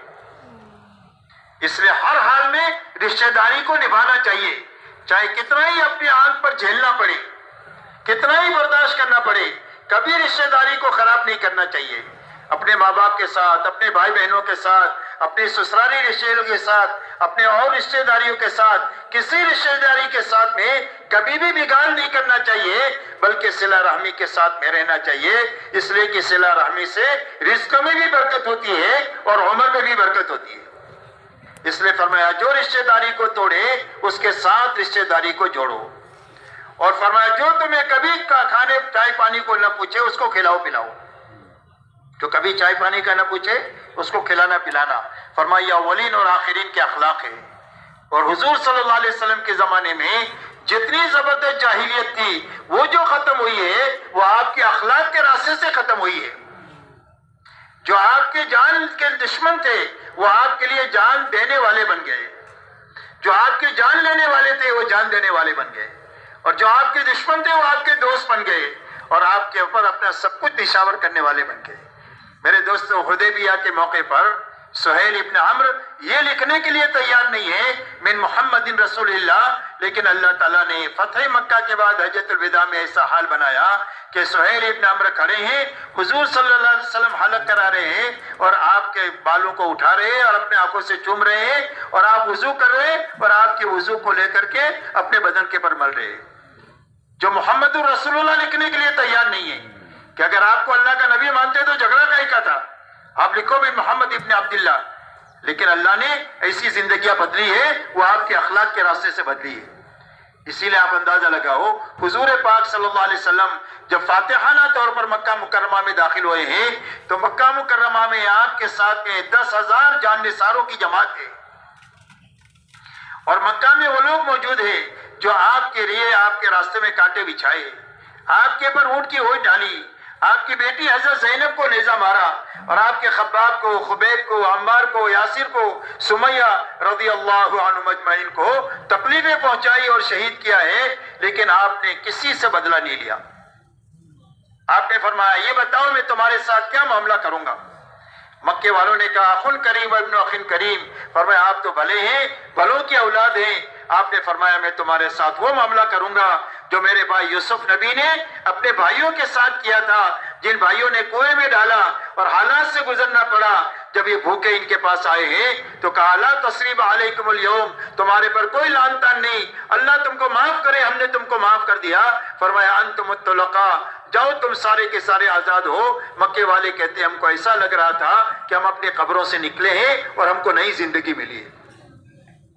اس لیے ہر حال میں رشتہ داری کو نبھانا چاہیے، چاہے کتنا ہی اپنی آنکھ پر جھیلنا پڑے، کتنا ہی برداشت کرنا پڑے، کبھی رشتہ داری کو خراب نہیں کرنا چاہیے۔ اپنے ماں باپ کے ساتھ، اپنے بھائی بہنوں کے ساتھ، اپنے سسرالی رشتہ داروں کے ساتھ، اپنے اور رشتہ داریوں کے ساتھ، کسی رشتہ داری کے ساتھ میں کبھی بھی بگاڑ نہیں کرنا چاہیے، بلکہ صلہ رحمی کے ساتھ میں رہنا چاہیے۔ اس لیے کہ صلہ رحمی سے رزق میں بھی برکت ہوتی ہے اور عمر میں بھی برکت ہوتی ہے۔ اس لیے فرمایا جو رشتہ داری کو توڑے اس کے ساتھ رشتہ داری کو جوڑو، اور فرمایا جو تمہیں کبھی کھانے چائے پانی کو نہ پوچھے اس کو کھلاؤ پلاؤ، جو کبھی چائے پانی کا نہ پوچھے اس کو کھلانا پلانا۔ فرمایا اولین اور آخرین کے اخلاق ہے۔ اور حضور صلی اللہ علیہ وسلم کے زمانے میں جتنی زبردست جاہلیت تھی وہ جو ختم ہوئی ہے وہ آپ کے اخلاق کے راستے سے ختم ہوئی ہے۔ جو آپ کے جان کے دشمن تھے وہ آپ کے لیے جان دینے والے بن گئے، جو آپ کے جان لینے والے تھے وہ جان دینے والے بن گئے، اور جو آپ کے دشمن تھے وہ آپ کے دوست بن گئے، اور آپ کے اوپر اپنا سب کچھ نشاور کرنے والے بن گئے۔ میرے دوستو حدیبیہ کے موقع پر سہیل ابن عمرو یہ لکھنے کے لیے تیار نہیں ہے من محمد رسول اللہ، لیکن اللہ تعالیٰ نے فتح مکہ کے بعد حجۃ الوداع میں ایسا حال بنایا کہ سہیل ابن عمرو کھڑے ہیں، حضور صلی اللہ علیہ وسلم حلق کرا رہے ہیں اور آپ کے بالوں کو اٹھا رہے ہیں اور اپنے آنکھوں سے چوم رہے ہیں، اور آپ وضو کر رہے ہیں اور آپ کے وضو کو لے کر کے اپنے بدن کے پر مل رہے ہیں۔ جو محمد رسول اللہ لکھنے کے لیے تیار نہیں ہے کہ اگر آپ کو اللہ کا نبی مانتے تو جھگڑا کہیں کا تھا، آپ لکھو بھی محمد ابن عبداللہ، لیکن اللہ نے ایسی زندگیاں بدلی ہے وہ آپ کے اخلاق کے راستے سے بدلی ہے۔ اسی لیے آپ اندازہ لگاؤ حضور پاک صلی اللہ علیہ وسلم جب فاتحانہ طور پر مکہ مکرمہ میں داخل ہوئے ہیں تو مکہ مکرمہ میں آپ کے ساتھ میں 10,000 جان نثاروں کی جماعت ہے، اور مکہ میں وہ لوگ موجود ہیں جو آپ کے لیے آپ کے راستے میں کانٹے بچھائے، آپ کے پر اونٹ کی ہوئی ڈالی، آپ کی بیٹی حضرت زینب کو نیزہ مارا، اور آپ کے خباب کو، خبیب کو، عمار کو، یاسر کو، سمیہ رضی اللہ عنہ مجمعین کو تکلیفیں پہنچائی اور شہید کیا ہے، لیکن آپ نے کسی سے بدلہ نہیں لیا۔ آپ نے فرمایا یہ بتاؤ میں تمہارے ساتھ کیا معاملہ کروں گا؟ مکے والوں نے کہا اخن کریم ابن اخن کریم، فرمایا آپ تو بھلے ہیں، بھلوں کی اولاد ہیں۔ آپ نے فرمایا میں تمہارے ساتھ وہ معاملہ کروں گا جو میرے بھائی یوسف نبی نے اپنے بھائیوں کے ساتھ کیا تھا، جن بھائیوں نے کنویں میں ڈالا اور حالات سے گزرنا پڑا۔ جب یہ بھوکے ان کے پاس آئے ہیں تو کہا لا تثریب علیکم اليوم، تمہارے پر کوئی لعن طعن نہیں، اللہ تم کو معاف کرے، ہم نے تم کو معاف کر دیا۔ فرمایا انتم الطلقاء، جاؤ تم سارے کے سارے آزاد ہو۔ مکے والے کہتے ہیں ہم کو ایسا لگ رہا تھا کہ ہم اپنے قبروں سے نکلے ہیں اور ہم کو نئی زندگی ملی ہے۔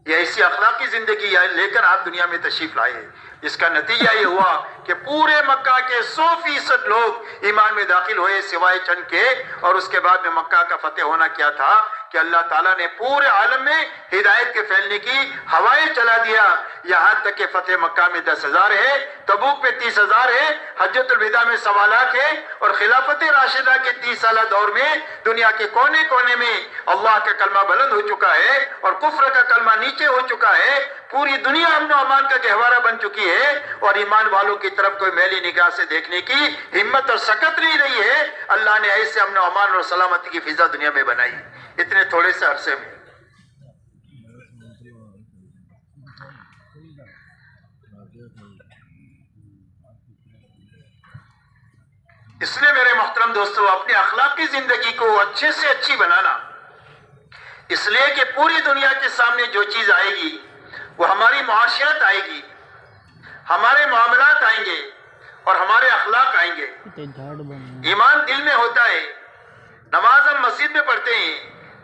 یہ ایسی اخلاقی زندگی لے کر آپ دنیا میں تشریف لائے۔ اس کا نتیجہ یہ ہوا کہ پورے مکہ کے 100% لوگ ایمان میں داخل ہوئے سوائے چند کے، اور اس کے بعد میں مکہ کا فتح ہونا کیا تھا کہ اللہ تعالیٰ نے پورے عالم میں ہدایت کے پھیلنے کی ہوائیں چلا دیا، یہاں تک کہ فتح مکہ میں 10,000 ہے، تبوک میں 30,000 ہے، حجۃ الوداع میں 1.25 لاکھ ہے، اور خلافت راشدہ کے 30 سالہ دور میں دنیا کے کونے کونے میں اللہ کا کلمہ بلند ہو چکا ہے اور کفر کا کلمہ نیچے ہو چکا ہے، پوری دنیا امن و امان کا گہوارہ بن چکی ہے، اور ایمان والوں کی طرف کوئی میلی نگاہ سے دیکھنے کی ہمت اور سکت نہیں رہی ہے۔ اللہ نے ایسے امن و امان اور سلامتی کی فضا دنیا میں بنائی اتنے تھوڑے سے عرصے میں۔ اس لیے میرے محترم دوستو، اپنے اخلاقی زندگی کو اچھے سے اچھی بنانا، اس لیے کہ پوری دنیا کے سامنے جو چیز آئے گی وہ ہماری معاشرت آئے گی، ہمارے معاملات آئیں گے اور ہمارے اخلاق آئیں گے۔ ایمان دل میں ہوتا ہے، نماز ہم مسجد میں پڑھتے ہیں،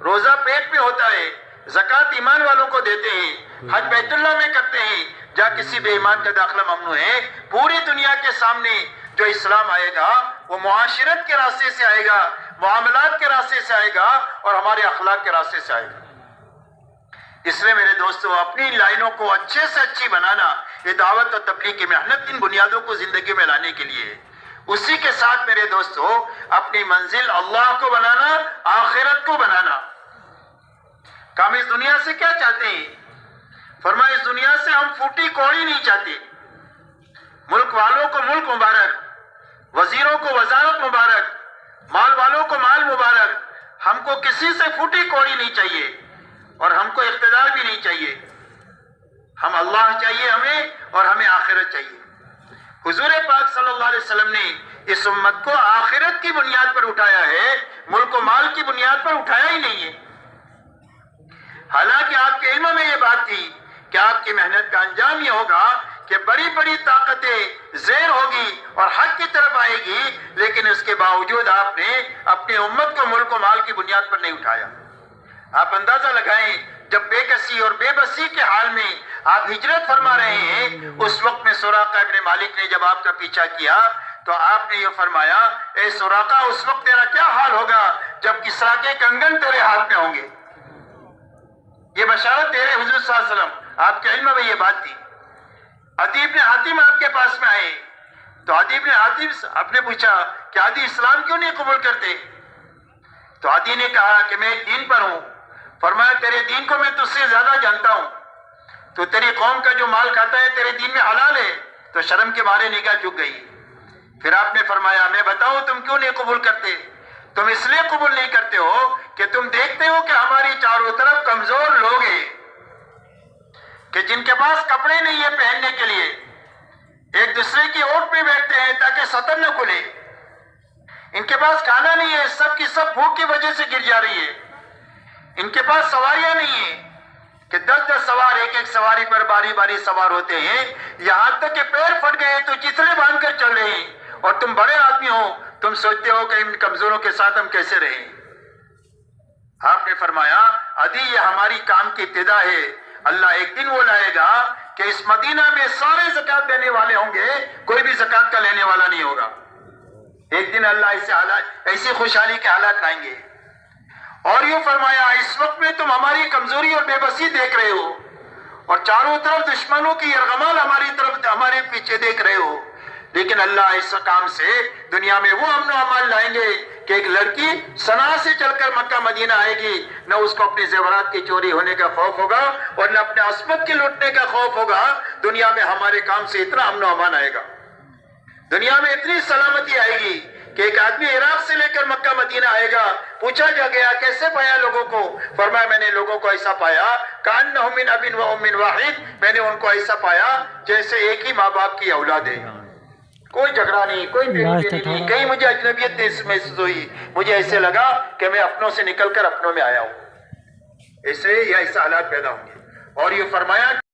روزہ پیٹ میں ہوتا ہے، زکوٰۃ ایمان والوں کو دیتے ہیں، حج بیت اللہ میں کرتے ہیں، جہاں کسی بے ایمان کا داخلہ ممنوع ہے۔ پوری دنیا کے سامنے جو اسلام آئے گا وہ معاشرت کے راستے سے آئے گا، معاملات کے راستے سے آئے گا اور ہمارے اخلاق کے راستے سے آئے گا۔ اس لیے میرے دوستو، اپنی لائنوں کو اچھے سے اچھی بنانا، یہ دعوت اور تبلیغ کی محنت ان بنیادوں کو زندگی میں لانے کے لیے ہے۔ اسی کے ساتھ میرے دوستو، اپنی منزل اللہ کو بنانا، آخرت کو بنانا۔ کہ ہم اس دنیا سے کیا چاہتے ہیں؟ فرمایا اس دنیا سے ہم پھوٹی کوڑی نہیں چاہتے۔ ملک والوں کو ملک مبارک، وزیروں کو وزارت مبارک، مال والوں کو مال مبارک۔ ہم کو کسی سے پھوٹی کوڑی نہیں چاہیے اور ہم کو اقتدار بھی نہیں چاہیے۔ ہم اللہ چاہیے ہمیں اور ہمیں آخرت چاہیے۔ حضور پاک صلی اللہ علیہ وسلم نے اس امت کو آخرت کی بنیاد پر اٹھایا ہے، ملک و مال کی بنیاد پر اٹھایا ہی نہیں ہے۔ حالانکہ آپ کے علم میں یہ بات تھی کہ آپ کی محنت کا انجام یہ ہوگا کہ بڑی بڑی طاقتیں زیر ہوگی اور حق کی طرف آئے گی، لیکن اس کے باوجود آپ نے اپنی امت کو ملک و مال کی بنیاد پر نہیں اٹھایا۔ آپ اندازہ لگائیں، جب بے کسی اور بے بسی کے حال میں آپ ہجرت فرما رہے ہیں، اس وقت میں سراقہ ابن مالک نے جب آپ کا پیچھا کیا تو آپ نے یہ فرمایا، اے سراقہ، اس وقت تیرا کیا حال ہوگا جب کسریٰ کے کنگن تیرے ہاتھ میں ہوں گے۔ یہ بشارت تیرے حضور صلی اللہ علیہ وسلم، آپ کے علم میں یہ بات تھی۔ عدی بن حاتم آپ کے پاس میں آئے تو عدی بن حاتم آپ نے پوچھا کہ عدی اسلام کیوں نہیں قبول کرتے؟ تو عدی نے کہا کہ میں دین پر ہوں۔ فرمایا تیرے دین کو میں تجھ سے زیادہ جانتا ہوں، تو تیری قوم کا جو مال کھاتا ہے تیرے دین میں حلال ہے؟ تو شرم کے مارے نگاہ جھک گئی۔ پھر آپ نے فرمایا میں بتاؤں تم کیوں نہیں قبول کرتے؟ تم اس لیے قبول نہیں کرتے ہو کہ تم دیکھتے ہو کہ ہماری چاروں طرف کمزور لوگ ہیں کہ جن کے پاس کپڑے نہیں ہیں پہننے کے لیے، ایک دوسرے کی اوٹ پہ بیٹھتے ہیں تاکہ سطر نہ کھلے، ان کے پاس کھانا نہیں ہے، سب کی سب بھوک کی وجہ سے گر جا رہی ہے، ان کے پاس سواریاں نہیں ہیں کہ 10 سوار ایک ایک سواری پر باری باری سوار ہوتے ہیں، یہاں تک کہ پیر پھٹ گئے تو چترے باندھ کر چل رہے ہیں، اور تم بڑے آدمی ہو، تم سوچتے ہو کہ ان کمزوروں کے ساتھ ہم کیسے رہیں۔ آپ نے فرمایا عدی یہ ہماری کام کی ابتدا ہے، اللہ ایک دن وہ لائے گا کہ اس مدینہ میں سارے زکوٰۃ دینے والے ہوں گے، کوئی بھی زکوٰۃ کا لینے والا نہیں ہوگا۔ ایک دن اللہ ایسی خوشحالی کے حالات لائیں گے۔ اور یوں فرمایا اس وقت میں تم ہماری کمزوری اور بے بسی دیکھ رہے ہو اور چاروں طرف دشمنوں کی یرغمال ہمارے پیچھے دیکھ رہے ہو، لیکن اللہ اس کام سے دنیا میں وہ امن و امان لائیں گے کہ ایک لڑکی صنعاء سے چل کر مکہ مدینہ آئے گی، نہ اس کو اپنے زیورات کی چوری ہونے کا خوف ہوگا اور نہ اپنے عصمت کے لوٹنے کا خوف ہوگا۔ دنیا میں ہمارے کام سے اتنا امن و امان آئے گا، دنیا میں اتنی سلامتی آئے گی کہ ایک آدمی عراق سے لے کر مکہ مدینہ آئے گا، پوچھا جا گیا کیسے پایا لوگوں کو؟ فرمایا میں نے لوگوں کو ایسا پایا کأنہم من اب و ام واحد، میں نے ان کو ایسا پایا جیسے ایک ہی ماں باپ کی اولاد ہے، کوئی جھگڑا نہیں، کوئی تیری نہیں، کہیں مجھے اجنبیت محسوس ہوئی، مجھے ایسے لگا کہ میں اپنوں سے نکل کر اپنوں میں آیا ہوں، ایسے یا ایسا حالات پیدا ہوں گے۔ اور یہ فرمایا